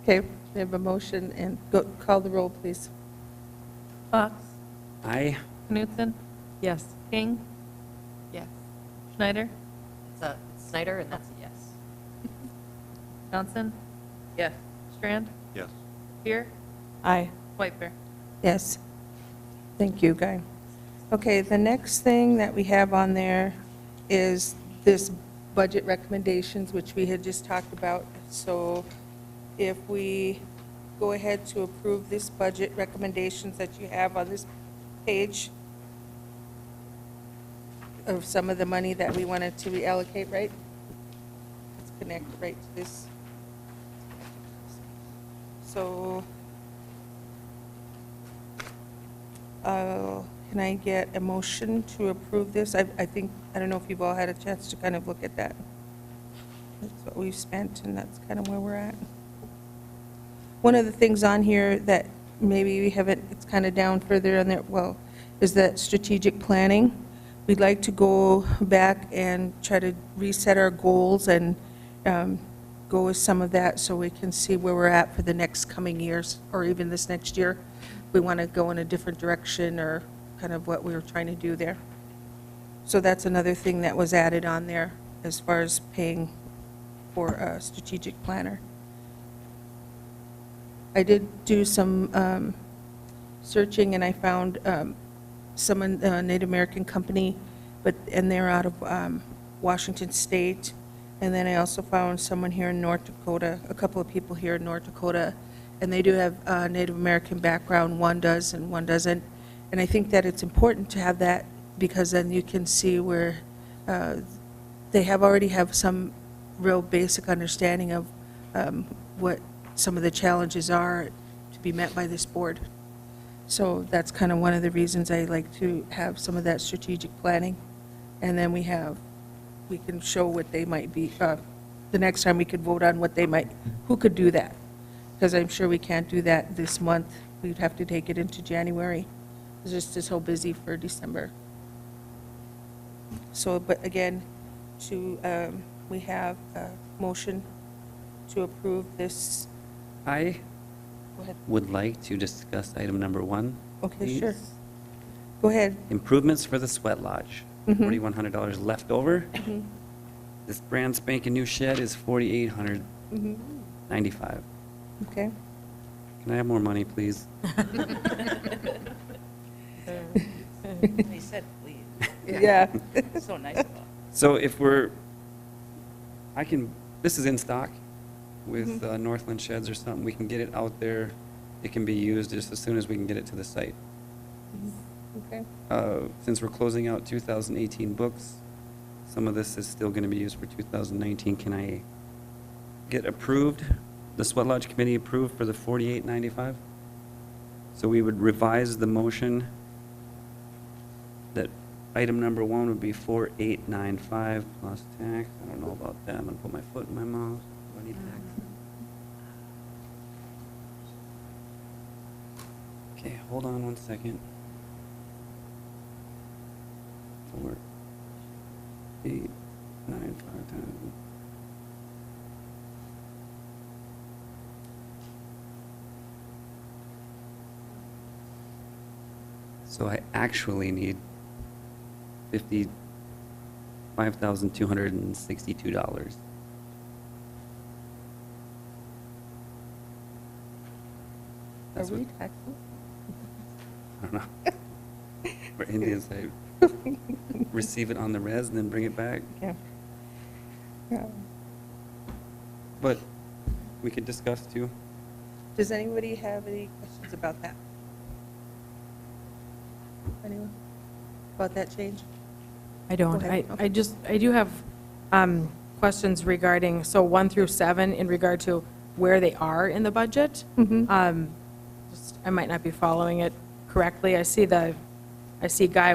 Speaker 1: Okay, we have a motion, and call the roll, please.
Speaker 13: Fox,
Speaker 10: I,
Speaker 13: Knutson,
Speaker 2: Yes.
Speaker 13: King,
Speaker 6: Yes.
Speaker 13: Schneider,
Speaker 3: It's Snyder, and that's a yes.
Speaker 13: Johnson,
Speaker 6: Yes.
Speaker 13: Strand,
Speaker 12: Yes.
Speaker 13: Beer,
Speaker 4: Aye.
Speaker 13: White Bear.
Speaker 1: Yes. Thank you, Guy. Okay, the next thing that we have on there is this budget recommendations, which we had just talked about. So if we go ahead to approve this budget recommendations that you have on this page of some of the money that we wanted to reallocate, right? Let's connect right to this. So, can I get a motion to approve this? I think, I don't know if you've all had a chance to kind of look at that. That's what we've spent, and that's kind of where we're at. One of the things on here that maybe we haven't, it's kind of down further on there, well, is that strategic planning. We'd like to go back and try to reset our goals and go with some of that so we can see where we're at for the next coming years, or even this next year. We want to go in a different direction, or kind of what we were trying to do there. So that's another thing that was added on there as far as paying for a strategic planner. I did do some searching, and I found someone, a Native American company, and they're out of Washington State. And then I also found someone here in North Dakota, a couple of people here in North Dakota, and they do have Native American background. One does and one doesn't. And I think that it's important to have that, because then you can see where they already have some real basic understanding of what some of the challenges are to be met by this board. So that's kind of one of the reasons I like to have some of that strategic planning. And then we can show what they might be, the next time we could vote on what they might, who could do that. Because I'm sure we can't do that this month. We'd have to take it into January. It's just so busy for December. So, but again, we have a motion to approve this.
Speaker 10: I
Speaker 1: Go ahead.
Speaker 10: would like to discuss item number 1.
Speaker 1: Okay, sure.
Speaker 10: please.
Speaker 1: Go ahead.
Speaker 10: Improvements for the sweat lodge,
Speaker 1: Mhm.
Speaker 10: $4,100 left over.
Speaker 1: Mhm.
Speaker 10: This brand spanking new shed is $4,895.
Speaker 1: Mhm. Okay.
Speaker 10: Can I have more money, please?
Speaker 5: He said, please.
Speaker 1: Yeah.
Speaker 5: So nice of him.
Speaker 10: So if this is in stock with Northland Sheds or something, we can get it out there. It can be used just as soon as we can get it to the site.
Speaker 1: Okay.
Speaker 10: Since we're closing out 2018 books, some of this is still going to be used for 2019. Can I get approved, the Sweat Lodge Committee approved for the $48.95? So we would revise the motion that item number 1 would be $4,895 plus tax. I don't know about that. I'm going to put my foot in my mouth. Do I need tax? Okay, hold on one second. 4,895 times. So I actually need $55,262.
Speaker 1: Are we taxable?
Speaker 10: I don't know. We're Indians, they receive it on the res and then bring it back.
Speaker 1: Yeah. Yeah.
Speaker 10: But we could discuss too.
Speaker 1: Does anybody have any questions about that? Anyone? About that change?
Speaker 2: I don't.
Speaker 1: Go ahead.
Speaker 2: I do have questions regarding, so 1 through 7 in regard to where they are in the budget.
Speaker 1: Mhm.
Speaker 2: I might not be following it correctly. I see, Guy,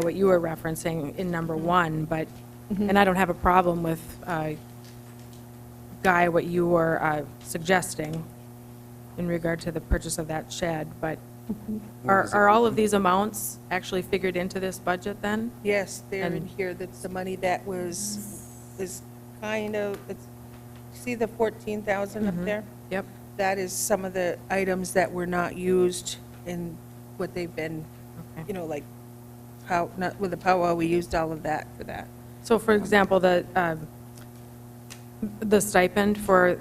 Speaker 2: what you were referencing in number 1, but, and I don't have a problem with, Guy, what you were suggesting in regard to the purchase of that shed, but are all of these amounts actually figured into this budget then?
Speaker 1: Yes, they're in
Speaker 2: And-
Speaker 1: here. That's the money that is kind of, see the 14,000 up there?
Speaker 2: Yep.
Speaker 1: That is some of the items that were not used in what they've been,
Speaker 2: Okay.
Speaker 1: like, not with the powwow, we used all of that for that.
Speaker 2: So for example, the stipend for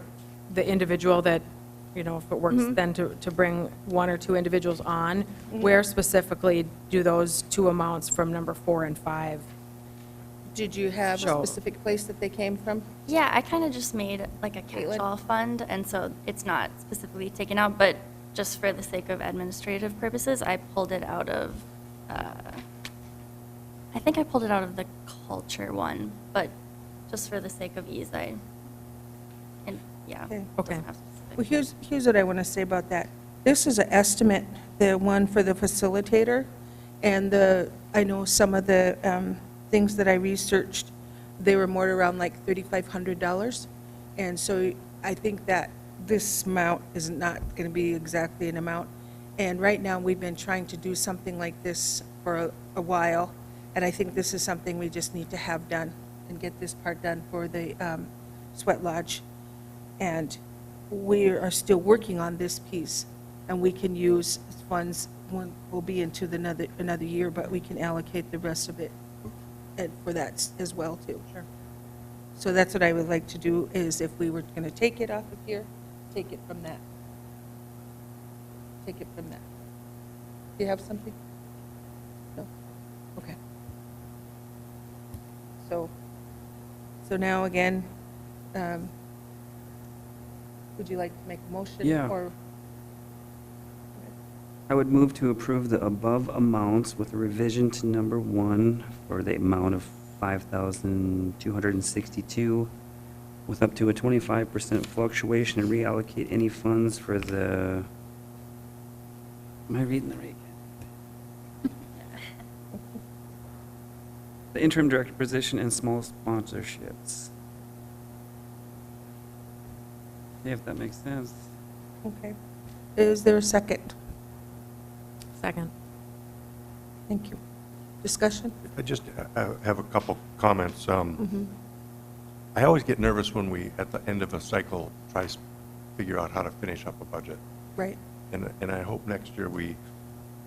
Speaker 2: the individual that, if it works then to bring 1 or 2 individuals on, where specifically do those 2 amounts from number 4 and 5?
Speaker 1: Did you have a
Speaker 2: Show.
Speaker 1: specific place that they came from?
Speaker 7: Yeah, I kind of just made like a
Speaker 1: Caitlin?
Speaker 7: catch-all fund, and so it's not specifically taken out, but just for the sake of administrative purposes, I pulled it out of, I think I pulled it out of the culture one, but just for the sake of ease, and yeah.
Speaker 1: Okay.
Speaker 7: it
Speaker 2: Okay.
Speaker 7: doesn't have specific-
Speaker 1: Well, here's what I want to say about that. This is an estimate, the one for the facilitator, and I know some of the things that I researched, they were more around like $3,500. And so I think that this amount is not going to be exactly an amount. And right now, we've been trying to do something like this for a while, and I think this is something we just need to have done and get this part done for the Sweat Lodge. And we are still working on this piece, and we can use funds, will be into another year, but we can allocate the rest of it for that as well, too. Sure. So that's what I would like to do, is if we were going to take it off of here, take it from that. Take it from that. Do you have something? No? Okay. So now again, would you like to make a motion?
Speaker 10: Yeah.
Speaker 1: Or
Speaker 10: I would move to approve the above amounts with a revision to number 1 for the amount of $5,262, with up to a 25% fluctuation, and reallocate any funds for the, am I reading the right? the interim director position and small sponsorships. Yeah, if that makes sense.
Speaker 1: Okay. Is there a second?
Speaker 2: Second.
Speaker 1: Thank you. Discussion?
Speaker 12: I just have a couple comments. I always get nervous when we, at the end of a cycle, try to figure out how to finish up a budget.
Speaker 1: Right.
Speaker 12: And I hope next year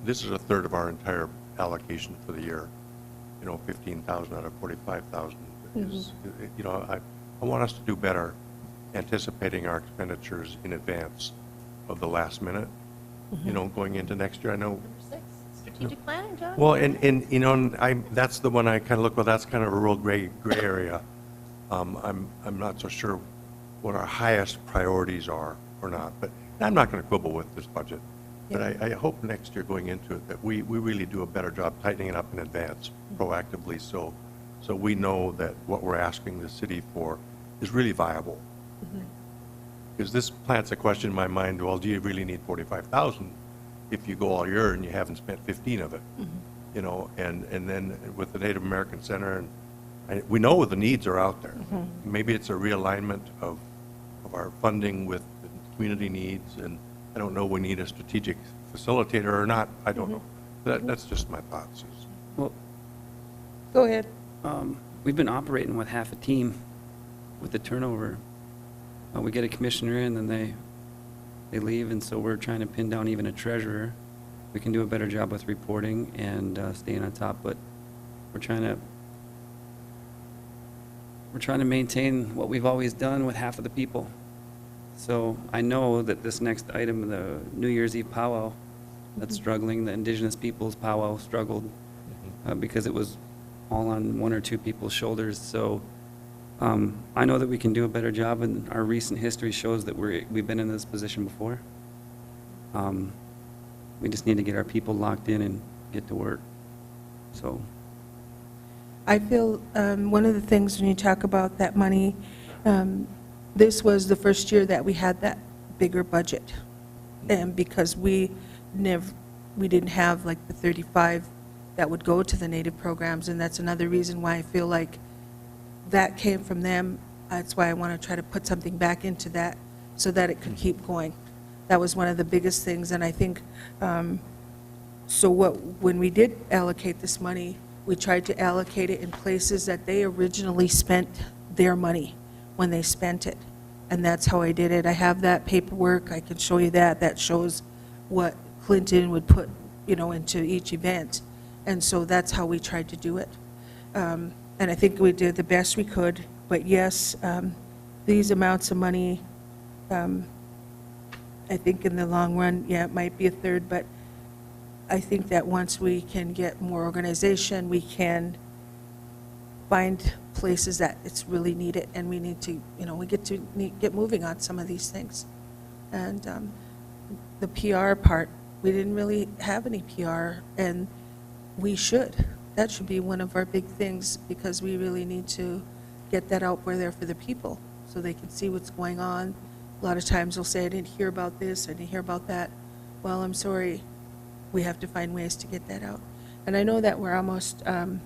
Speaker 12: this is a third of our entire allocation for the year. 15,000 out of 45,000 is, I want us to do better anticipating our expenditures in advance of the last minute, going into next year. I know.
Speaker 3: Number 6, strategic planning, John.
Speaker 12: Well, and that's the one I kind of look, well, that's kind of a real gray area. I'm not so sure what our highest priorities are or not, but I'm not going to quibble with this budget. But I hope next year going into it that we really do a better job tightening it up in advance proactively so we know that what we're asking the city for is really viable. Because this plants a question in my mind, well, do you really need 45,000 if you go all year and you haven't spent 15 of it? And then with the Native American Center, and we know the needs are out there. Maybe it's a realignment of our funding with the community needs, and I don't know we need a strategic facilitator or not. I don't know. That's just my thoughts.
Speaker 10: Well,
Speaker 1: Go ahead.
Speaker 10: we've been operating with half a team with the turnover. We get a commissioner in, and they leave, and so we're trying to pin down even a treasurer. We can do a better job with reporting and staying on top, but we're trying to maintain what we've always done with half of the people. So I know that this next item, the New Year's Eve powwow, that's struggling. The Indigenous Peoples powwow struggled because it was all on one or two people's shoulders. So I know that we can do a better job, and our recent history shows that we've been in this position before. We just need to get our people locked in and get to work. So.
Speaker 1: I feel one of the things when you talk about that money, this was the first year that we had that bigger budget. And because we didn't have like the 35 that would go to the Native programs, and that's another reason why I feel like that came from them. That's why I want to try to put something back into that so that it could keep going. That was one of the biggest things, and I think, when we did allocate this money, we tried to allocate it in places that they originally spent their money when they spent it. And that's how I did it. I have that paperwork. I can show you that. That shows what Clinton would put, into each event. And so that's how we tried to do it. And I think we did the best we could. But yes, these amounts of money, I think in the long run, it might be a third, but I think that once we can get more organization, we can find places that it's really needed, and we need to, we get moving on some of these things. And the PR part, we didn't really have any PR, and we should. That should be one of our big things, because we really need to get that out there for the people so they can see what's going on. A lot of times they'll say, I didn't hear about this, I didn't hear about that. Well, I'm sorry. We have to find ways to get that out. And I know that we're almost done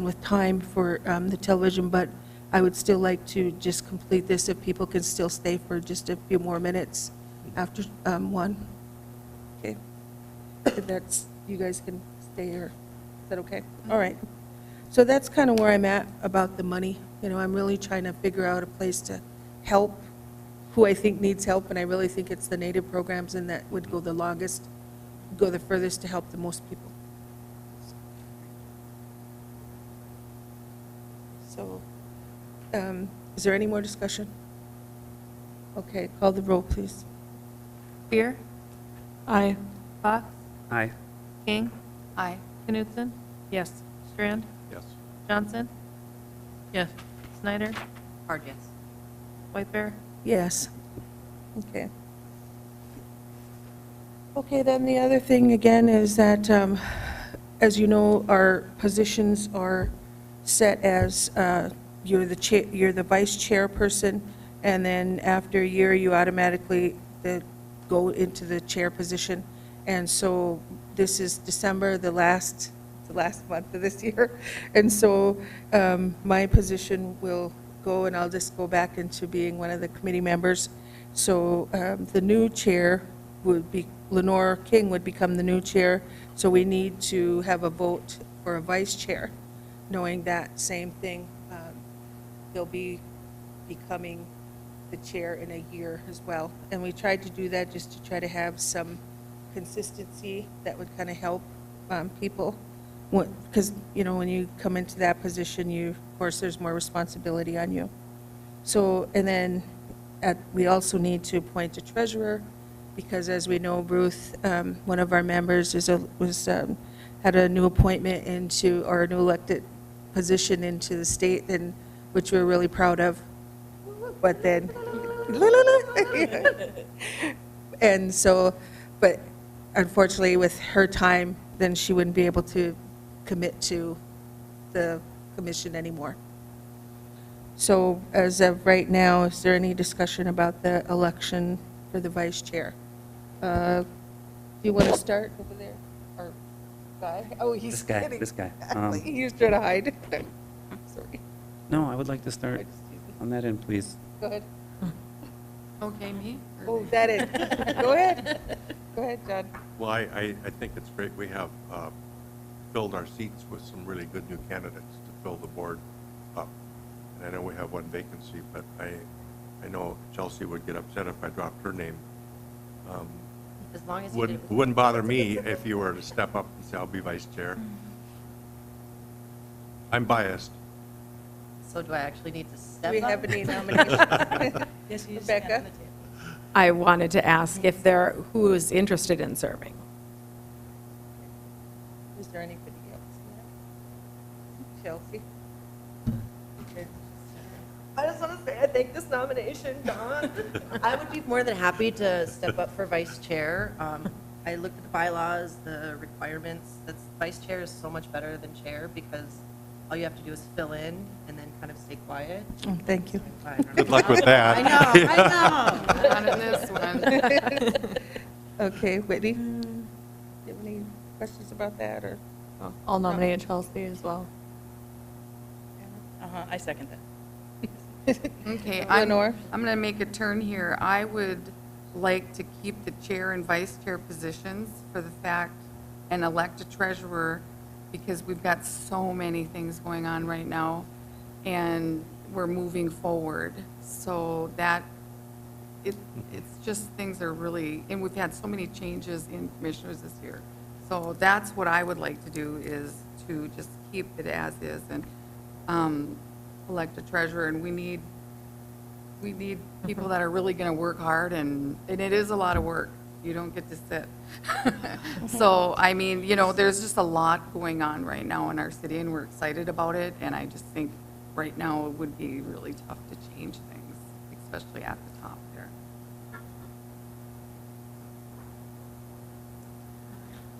Speaker 1: with time for the television, but I would still like to just complete this if people can still stay for just a few more minutes after 1. Okay. If that's, you guys can stay, or is that okay? All right. So that's kind of where I'm at about the money. I'm really trying to figure out a place to help who I think needs help, and I really think it's the Native programs, and that would go the longest, go the furthest to help the most people. So, is there any more discussion? Okay, call the roll, please.
Speaker 13: Beer? Aye. Fox?
Speaker 10: Aye.
Speaker 13: King?
Speaker 6: Aye.
Speaker 13: Knutson?
Speaker 2: Yes.
Speaker 13: Strand?
Speaker 12: Yes.
Speaker 13: Johnson? Yes. Snyder?
Speaker 3: Hard yes.
Speaker 13: White Bear?
Speaker 1: Yes. Okay. Okay, then the other thing again is that, as you know, our positions are set as you're the vice chairperson, and then after a year, you automatically go into the chair position. And so this is December, the last the last month of this year. And so my position will go, and I'll just go back into being one of the committee members. So the new chair would be, Lenore King would become the new chair. So we need to have a vote for a vice chair, knowing that same thing. They'll be becoming the chair in a year as well. And we tried to do that just to try to have some consistency that would kind of help people. Because, you know, when you come into that position, of course, there's more responsibility on you. So, and then we also need to appoint a treasurer, because as we know, Ruth, one of our members, had a new appointment into, or a new elected position into the state, and which we're really proud of. But then, and so, but unfortunately with her time, then she wouldn't be able to commit to the commission anymore. So as of right now, is there any discussion about the election for the vice chair? Do you want to start over there? Or guy? Oh, he's kidding.
Speaker 10: This guy.
Speaker 1: He's trying to hide. Sorry.
Speaker 10: No, I would like to start on that end, please.
Speaker 1: Go ahead.
Speaker 6: Okay, me?
Speaker 1: Oh, that is. Go ahead. Go ahead, John.
Speaker 12: Well, I think it's great we have filled our seats with some really good new candidates to fill the board up. And I know we have one vacancy, but I know Chelsea would get upset if I dropped her name.
Speaker 3: As long as you did.
Speaker 12: Wouldn't bother me if you were to step up and say, I'll be vice chair. I'm biased.
Speaker 3: So do I actually need to step up?
Speaker 1: Do we have any nominations?
Speaker 5: Yes, you
Speaker 1: Rebecca?
Speaker 2: I wanted to ask if who is interested in serving.
Speaker 1: Is there anybody else? Chelsea?
Speaker 3: I just want to say I think this nomination, Don. I would be more than happy to step up for vice chair. I looked at the bylaws, the requirements. Vice chair is so much better than chair, because all you have to do is fill in and then kind of stay quiet.
Speaker 1: Oh, thank you.
Speaker 12: Good luck with that.
Speaker 6: I know. Not in this one.
Speaker 1: Okay, Whitney? Do you have any questions about that, or?
Speaker 4: I'll nominate Chelsea as well.
Speaker 5: I second that.
Speaker 6: Okay,
Speaker 1: Lenore?
Speaker 6: I'm going to make a turn here. I would like to keep the chair and vice chair positions for the fact, and elect a treasurer, because we've got so many things going on right now, and we're moving forward. So that, it's just, things are really, and we've had so many changes in commissioners this year. So that's what I would like to do, is to just keep it as is, and elect a treasurer. And we need people that are really going to work hard, and it is a lot of work. You don't get to sit. So, I mean, you know, there's just a lot going on right now in our city, and we're excited about it. And I just think right now it would be really tough to change things, especially at the top there.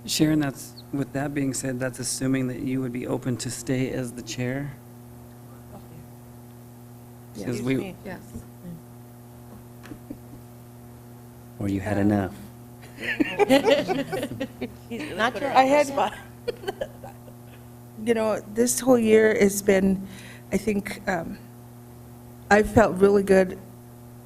Speaker 10: Sharon, with that being said, that's assuming that you would be open to stay as the chair? Because
Speaker 6: Yes.
Speaker 10: or you had enough?
Speaker 1: Not your I had, you know, this whole year has been, I think, I felt really good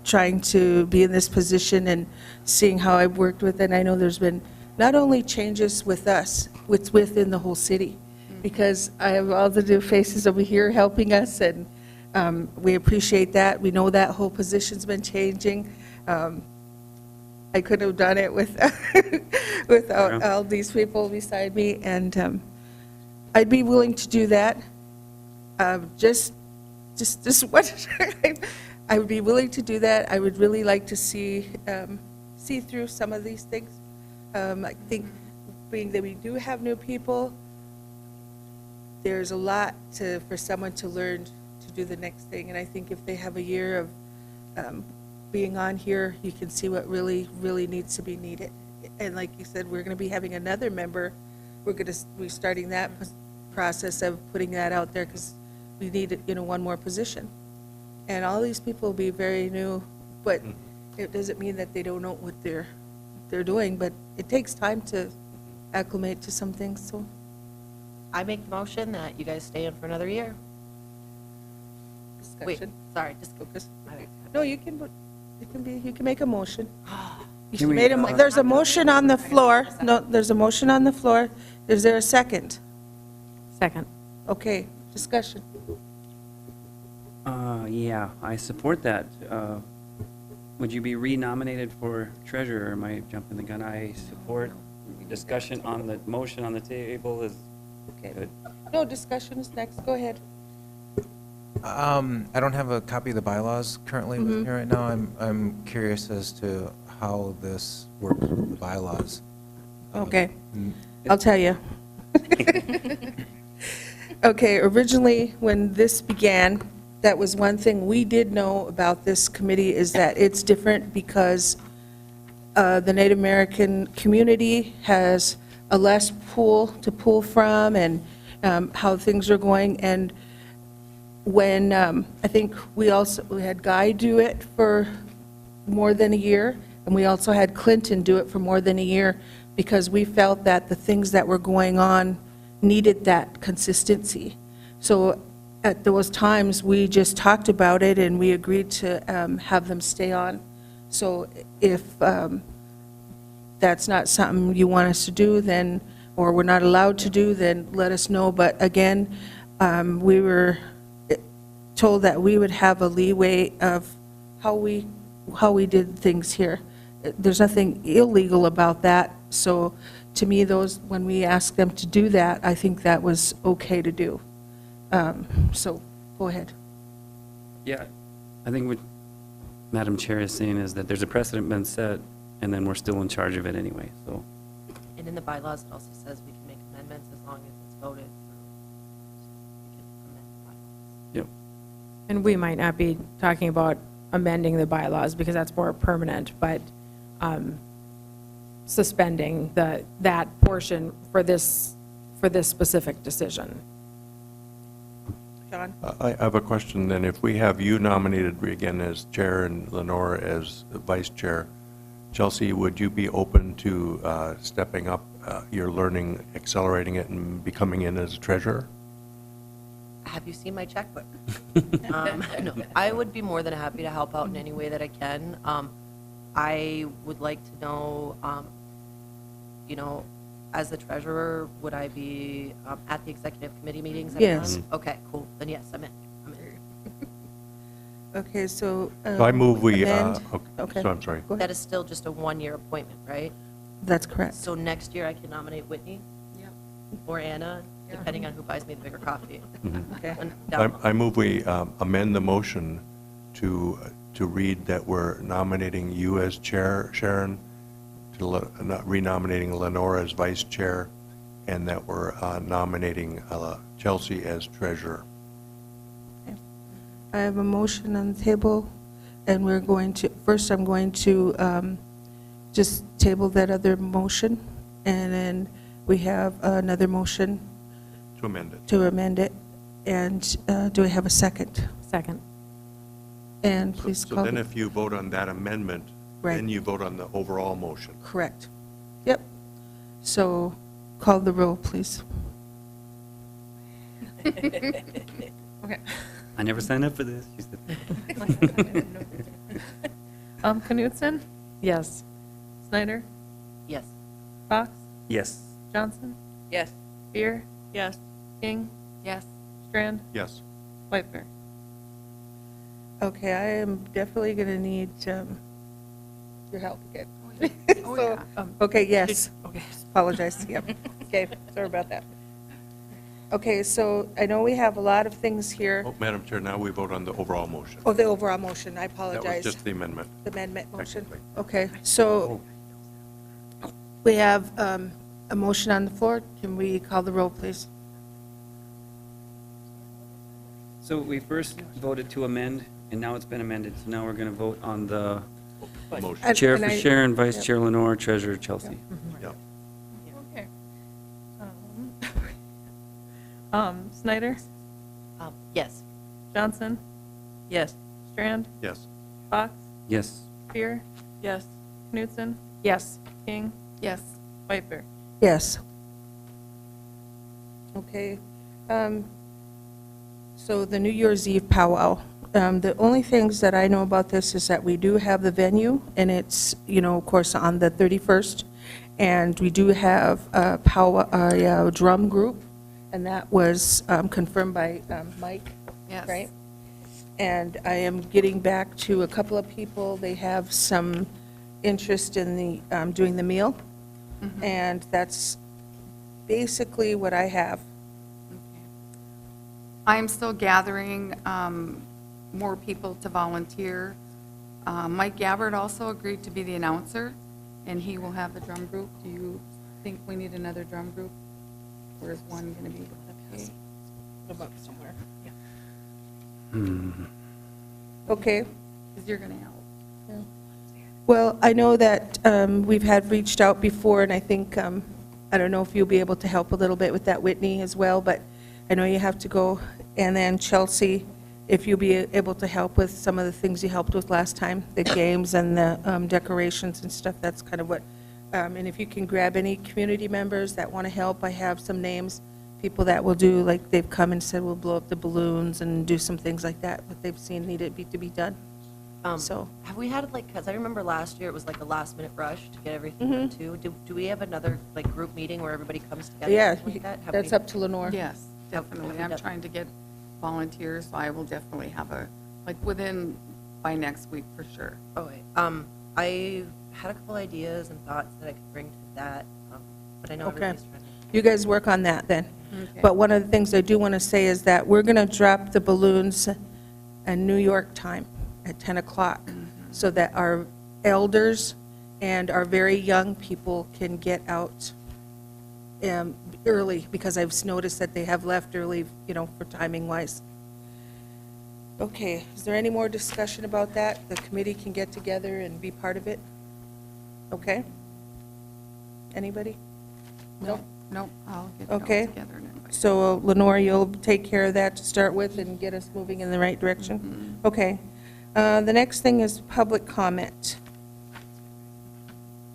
Speaker 1: trying to be in this position and seeing how I've worked with it. And I know there's been not only changes with us, it's within the whole city, because I have all the new faces over here helping us, and we appreciate that. We know that whole position's been changing. I couldn't have done it without all these people beside me, and I'd be willing to do that. Just what I would be willing to do that. I would really like to see through some of these things. I think being that we do have new people, there's a lot for someone to learn to do the next thing, and I think if they have a year of being on here, you can see what really, really needs to be needed. And like you said, we're going to be having another member. We're starting that process of putting that out there, because we need, you know, one more position. And all these people will be very new, but it doesn't mean that they don't know what they're doing, but it takes time to acclimate to some things, so.
Speaker 3: I make the motion that you guys stay in for another year. Wait,
Speaker 1: Discussion.
Speaker 3: sorry, just focus.
Speaker 1: No, you can, you can make a motion. You
Speaker 10: Can we,
Speaker 1: made a there's a motion on the floor. No, there's a motion on the floor. Is there a second?
Speaker 2: Second.
Speaker 1: Okay, discussion.
Speaker 10: Yeah, I support that. Would you be renominated for treasurer? Am I jumping the gun? I support discussion on the motion on the table is
Speaker 1: Okay.
Speaker 10: good.
Speaker 1: No, discussion is next. Go ahead.
Speaker 8: I don't have a copy of the bylaws currently with me right now. I'm curious as to how this works with the bylaws.
Speaker 1: Okay, I'll tell you. Okay, originally, when this began, that was one thing we did know about this committee, is that it's different because the Native American community has a less pool to pull from, and how things are going. And when, I think we had Guy do it for more than a year, and we also had Clinton do it for more than a year, because we felt that the things that were going on needed that consistency. So at those times, we just talked about it, and we agreed to have them stay on. So if that's not something you want us to do, then, or we're not allowed to do, then let us know. But again, we were told that we would have a leeway of how we did things here. There's nothing illegal about that. So to me, when we asked them to do that, I think that was okay to do. So go ahead.
Speaker 10: Yeah, I think what Madam Chair is saying is that there's a precedent been set, and then we're still in charge of it anyway, so.
Speaker 3: And in the bylaws, it also says we can make amendments as long as it's voted through. We can amend the bylaws.
Speaker 10: Yep.
Speaker 2: And we might not be talking about amending the bylaws because that's more permanent, but suspending that portion for this specific decision.
Speaker 1: John?
Speaker 12: I have a question then. If we have you nominated again as chair and Lenore as vice chair, Chelsea, would you be open to stepping up your learning, accelerating it, and becoming in as a treasurer?
Speaker 3: Have you seen my checkbook? No, I would be more than happy to help out in any way that I can. I would like to know, as the treasurer, would I be at the executive committee meetings? every
Speaker 1: Yes.
Speaker 3: month? Okay, cool. Then yes, I'm in.
Speaker 1: Okay, so.
Speaker 12: I move we,
Speaker 1: amend.
Speaker 12: okay, so I'm sorry.
Speaker 1: Go ahead.
Speaker 3: That is still just a one-year appointment, right?
Speaker 1: That's correct.
Speaker 3: So next year I can nominate Whitney?
Speaker 6: Yep.
Speaker 3: Or Anna, depending on who buys me the bigger coffee.
Speaker 1: Okay.
Speaker 3: And down-
Speaker 12: I move we amend the motion to read that we're nominating you as chair, Sharon, not renominating Lenore as vice chair, and that we're nominating Chelsea as treasurer.
Speaker 1: I have a motion on the table, and we're going to, first I'm going to just table that other motion, and then we have another motion
Speaker 12: To amend it.
Speaker 1: to amend it. And do I have a second?
Speaker 2: Second.
Speaker 1: And please
Speaker 12: So
Speaker 1: call.
Speaker 12: then if you vote on that amendment,
Speaker 1: Right.
Speaker 12: then you vote on the overall motion.
Speaker 1: Correct. Yep. So call the roll, please.
Speaker 6: Okay.
Speaker 10: I never signed up for this. She said.
Speaker 13: Knutson?
Speaker 2: Yes.
Speaker 13: Snyder?
Speaker 3: Yes.
Speaker 13: Fox?
Speaker 10: Yes.
Speaker 13: Johnson?
Speaker 6: Yes.
Speaker 13: Beer?
Speaker 6: Yes.
Speaker 13: King?
Speaker 6: Yes.
Speaker 13: Strand?
Speaker 12: Yes.
Speaker 13: Whitebear?
Speaker 1: Okay, I am definitely going to need your help again.
Speaker 6: Oh,
Speaker 1: So,
Speaker 6: yeah.
Speaker 1: Okay, yes.
Speaker 2: Okay.
Speaker 1: Apologize, yep. Okay, sorry about that. Okay, so I know we have a lot of things here.
Speaker 12: Oh, Madam Chair, now we vote on the overall motion.
Speaker 1: Oh, the overall motion, I
Speaker 12: That
Speaker 1: apologize.
Speaker 12: was just the amendment.
Speaker 1: The amendment motion.
Speaker 12: Technically.
Speaker 1: Okay, so we have a motion on the floor. Can we call the roll, please?
Speaker 10: So we first voted to amend, and now it's been amended, so now we're going to vote on the
Speaker 12: Motion.
Speaker 10: chair
Speaker 1: And
Speaker 10: for
Speaker 1: I-
Speaker 10: Sharon, vice
Speaker 1: yep.
Speaker 10: chair Lenore, treasurer Chelsea.
Speaker 12: Yeah.
Speaker 13: Okay. Snyder?
Speaker 3: Yes.
Speaker 13: Johnson?
Speaker 6: Yes.
Speaker 13: Strand?
Speaker 12: Yes.
Speaker 13: Fox?
Speaker 10: Yes.
Speaker 13: Beer?
Speaker 6: Yes.
Speaker 2: Yes.
Speaker 13: King?
Speaker 6: Yes.
Speaker 13: Whitebear?
Speaker 1: Yes. Okay. So the New Year's Eve powwow, the only things that I know about this is that we do have the venue, and it's, of course, on the 31st, and we do have a powwow, a drum group, and that was confirmed by Mike,
Speaker 6: Yes.
Speaker 1: right? And I am getting back to a couple of people. They have some interest in the, doing the meal, and that's basically what I have.
Speaker 6: I'm still gathering more people to volunteer. Mike Gabbard also agreed to be the announcer, and he will have the drum group. Do you think we need another drum group? Or is one going to be okay?
Speaker 1: Somewhere. Okay.
Speaker 6: Because you're going to help.
Speaker 1: Well, I know that we've had reached out before, and I think, I don't know if you'll be able to help a little bit with that, Whitney, as well, but I know you have to go. And then Chelsea, if you'll be able to help with some of the things you helped with last time, the games and the decorations and stuff, that's kind of what, and if you can grab any community members that want to help, I have some names, people that will do, like, they've come and said, we'll blow up the balloons and do some things like that, what they've seen needed to be done. So,
Speaker 3: Have we had, like, because I remember last year it was like a last-minute rush to get everything done, too. Do we have another, like, group meeting where everybody comes together?
Speaker 1: yeah,
Speaker 3: like that? Have
Speaker 1: that's
Speaker 3: we-
Speaker 1: up to Lenore.
Speaker 6: Yes, definitely.
Speaker 3: we
Speaker 6: I'm
Speaker 3: got-
Speaker 6: trying to get volunteers, so I will definitely have by next week for sure.
Speaker 3: Oh, wait. I had a couple ideas and thoughts that I could bring to that, but I know
Speaker 1: Okay.
Speaker 3: everybody's trying to.
Speaker 1: You guys work on that then.
Speaker 6: Okay.
Speaker 1: But one of the things I do want to say is that we're going to drop the balloons in New York time at 10 o'clock so that our elders and our very young people can get out early, because I've noticed that they have left early, for timing wise. Okay, is there any more discussion about that? The committee can get together and be part of it? Okay? Anybody? Nope.
Speaker 6: Nope, I'll get it all
Speaker 1: Okay.
Speaker 6: together and invite.
Speaker 1: So Lenore, you'll take care of that to start with and get us moving in the right direction? Okay. The next thing is public comment.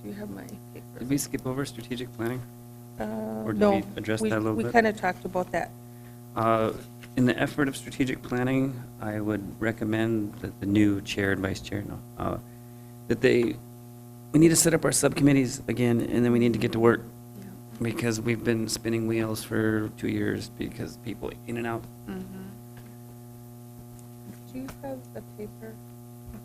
Speaker 1: Do you have my paper?
Speaker 10: Did we skip over strategic planning? Or did
Speaker 1: No,
Speaker 10: we address that a little
Speaker 1: We
Speaker 10: bit?
Speaker 1: kind of talked about that.
Speaker 10: In the effort of strategic planning, I would recommend that the new chair and vice chair, that we need to set up our subcommittees again, and then we need to get to work. Because we've been spinning wheels for 2 years because people in and out.
Speaker 1: Do you have the paper?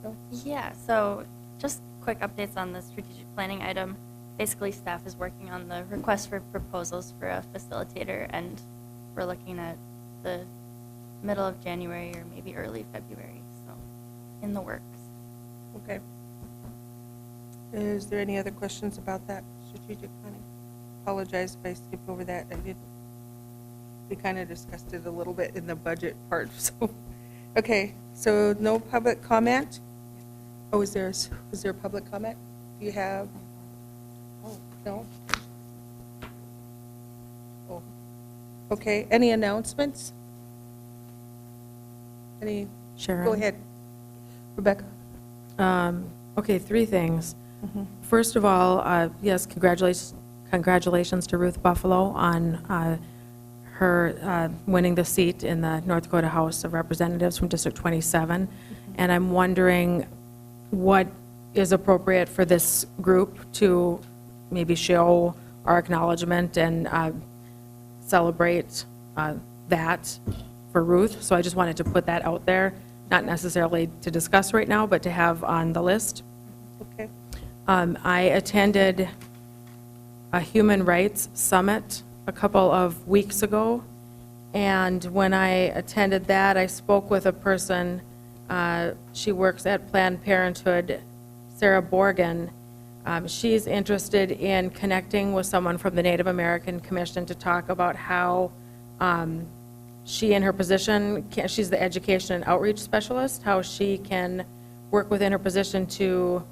Speaker 1: No?
Speaker 7: Yeah, so just quick updates on the strategic planning item. Basically, staff is working on the request for proposals for a facilitator, and we're looking at the middle of January or maybe early February, so in the works.
Speaker 1: Okay. Is there any other questions about that strategic planning? Apologize if I skipped over that. We kind of discussed it a little bit in the budget part, so. Okay, so no public comment? Oh, is there public comment? Do you have? Oh, no? Oh, okay, any announcements? Any,
Speaker 2: Sharon?
Speaker 1: go ahead. Rebecca?
Speaker 2: Okay, 3 things. First of all, yes, congratulations to Ruth Buffalo on her winning the seat in the North Dakota House of Representatives from District 27. And I'm wondering what is appropriate for this group to maybe show our acknowledgement and celebrate that for Ruth. So I just wanted to put that out there, not necessarily to discuss right now, but to have on the list.
Speaker 1: Okay.
Speaker 2: I attended a human rights summit a couple of weeks ago, and when I attended that, I spoke with a person, she works at Planned Parenthood, Sarah Borgen. She's interested in connecting with someone from the Native American Commission to talk about how she, in her position, she's the education and outreach specialist, how she can work within her position to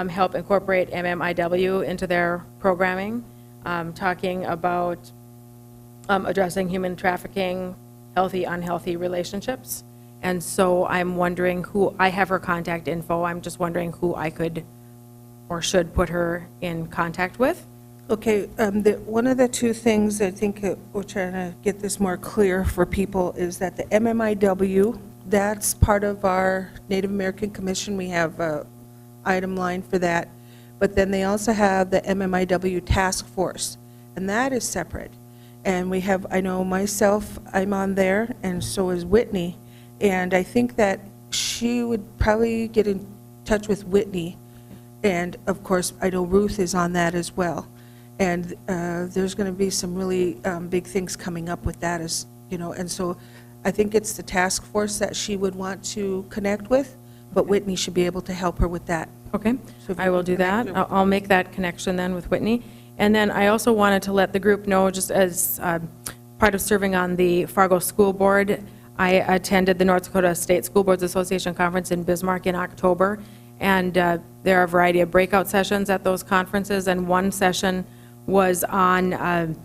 Speaker 2: help incorporate MMIW into their programming, talking about addressing human trafficking, healthy, unhealthy relationships. And so I'm wondering who, I have her contact info, I'm just wondering who I could or should put her in contact with.
Speaker 1: Okay, one of the two things I think we're trying to get this more clear for people is that the MMIW, that's part of our Native American Commission. We have a item line for that. But then they also have the MMIW Task Force, and that is separate. And we have, I know myself, I'm on there, and so is Whitney. And I think that she would probably get in touch with Whitney. And of course, I know Ruth is on that as well. And there's going to be some really big things coming up with that, as you know. And so I think it's the task force that she would want to connect with, but Whitney should be able to help her with that.
Speaker 2: Okay,
Speaker 1: So if you
Speaker 2: I will
Speaker 1: can
Speaker 2: do
Speaker 1: connect
Speaker 2: that.
Speaker 1: her-
Speaker 2: I'll make that connection then with Whitney. And then I also wanted to let the group know, just as part of serving on the Fargo School Board, I attended the North Dakota State School Boards Association Conference in Bismarck in October, and there are a variety of breakout sessions at those conferences, and one session was on kind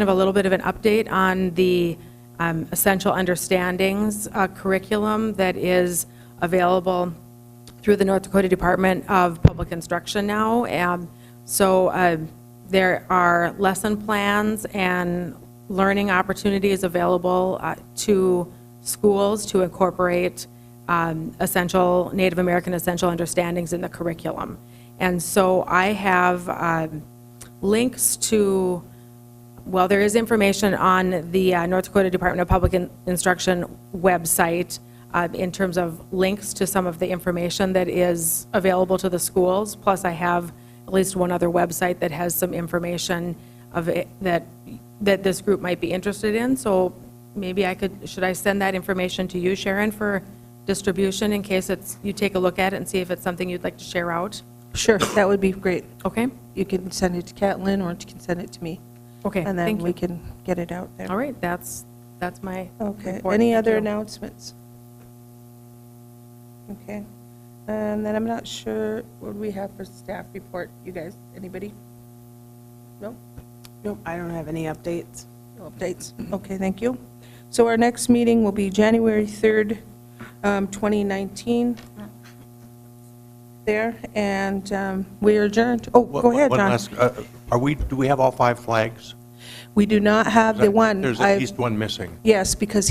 Speaker 2: of a little bit of an update on the Essential Understandings curriculum that is available through the North Dakota Department of Public Instruction now. So there are lesson plans and learning opportunities available to schools to incorporate essential, Native American essential understandings in the curriculum. And so I have links to, well, there is information on the North Dakota Department of Public Instruction website in terms of links to some of the information that is available to the schools. Plus, I have at least one other website that has some information of it that this group might be interested in. So maybe should I send that information to you, Sharon, for distribution in case you take a look at it and see if it's something you'd like to share out?
Speaker 1: Sure, that would be great.
Speaker 2: Okay?
Speaker 1: You can send it to Catlin, or you can send it to me.
Speaker 2: Okay,
Speaker 1: And then
Speaker 2: thank
Speaker 1: we
Speaker 2: you.
Speaker 1: can get it out there.
Speaker 2: All right, that's my
Speaker 1: Okay,
Speaker 2: report.
Speaker 1: any
Speaker 2: Thank
Speaker 1: other
Speaker 2: you.
Speaker 1: announcements? Okay, and then I'm not sure what we have for staff report, you guys, anybody? No?
Speaker 9: Nope, I don't have any updates.
Speaker 1: No updates? Okay, thank you. So our next meeting will be January 3rd, 2019, there, and we are adjourned. Oh, go ahead,
Speaker 12: One
Speaker 1: John.
Speaker 12: last, do we have all 5 flags?
Speaker 1: We do not have the one.
Speaker 12: There's
Speaker 1: I've-
Speaker 12: at least one missing.
Speaker 1: Yes, because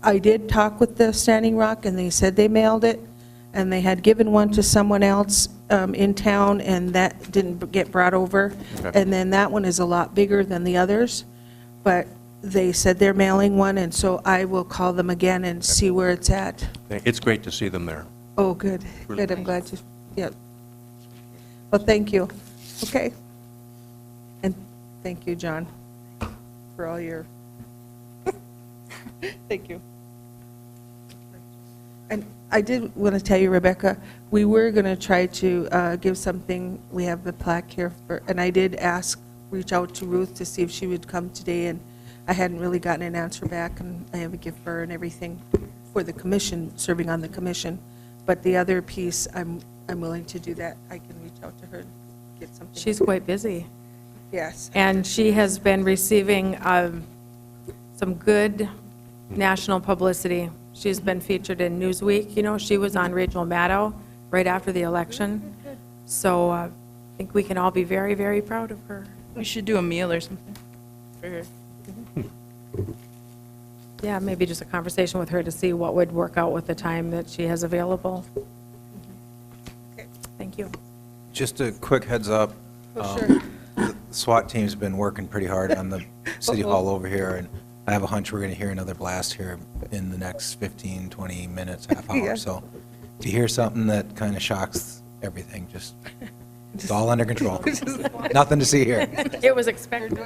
Speaker 1: I did talk with the Standing Rock, and they said they mailed it, and they had given one to someone else in town, and that didn't get brought over.
Speaker 12: Okay.
Speaker 1: And then that one is a lot bigger than the others, but they said they're mailing one, and so I will call them again and see where it's at.
Speaker 12: It's great to see them there.
Speaker 1: Oh, good, good, I'm glad to, yeah. Well, thank you. Okay. And thank you, John, for all your, thank you. And I did want to tell you, Rebecca, we were going to try to give something, we have the plaque here, and I did reach out to Ruth to see if she would come today, and I hadn't really gotten an answer back, and I have a gift for her and everything for the commission, serving on the commission. But the other piece, I'm willing to do that. I can reach out to her and get something.
Speaker 2: She's quite busy.
Speaker 1: Yes.
Speaker 2: And she has been receiving some good national publicity. She's been featured in Newsweek. You know, she was on Rachel Maddow right after the election. So I think we can all be very, very proud of her.
Speaker 5: We should do a meal or something for her.
Speaker 2: Yeah, maybe just a conversation with her to see what would work out with the time that she has available. Thank you.
Speaker 8: Just a quick heads up.
Speaker 1: Oh, sure.
Speaker 8: The SWAT team's been working pretty hard on the city hall over here, and I have a hunch we're going to hear another blast here in the next 15, 20 minutes, half
Speaker 1: Yeah.
Speaker 8: hour. So if you hear something that kind of shocks everything, it's all under control. Nothing to see here.
Speaker 2: It was expected.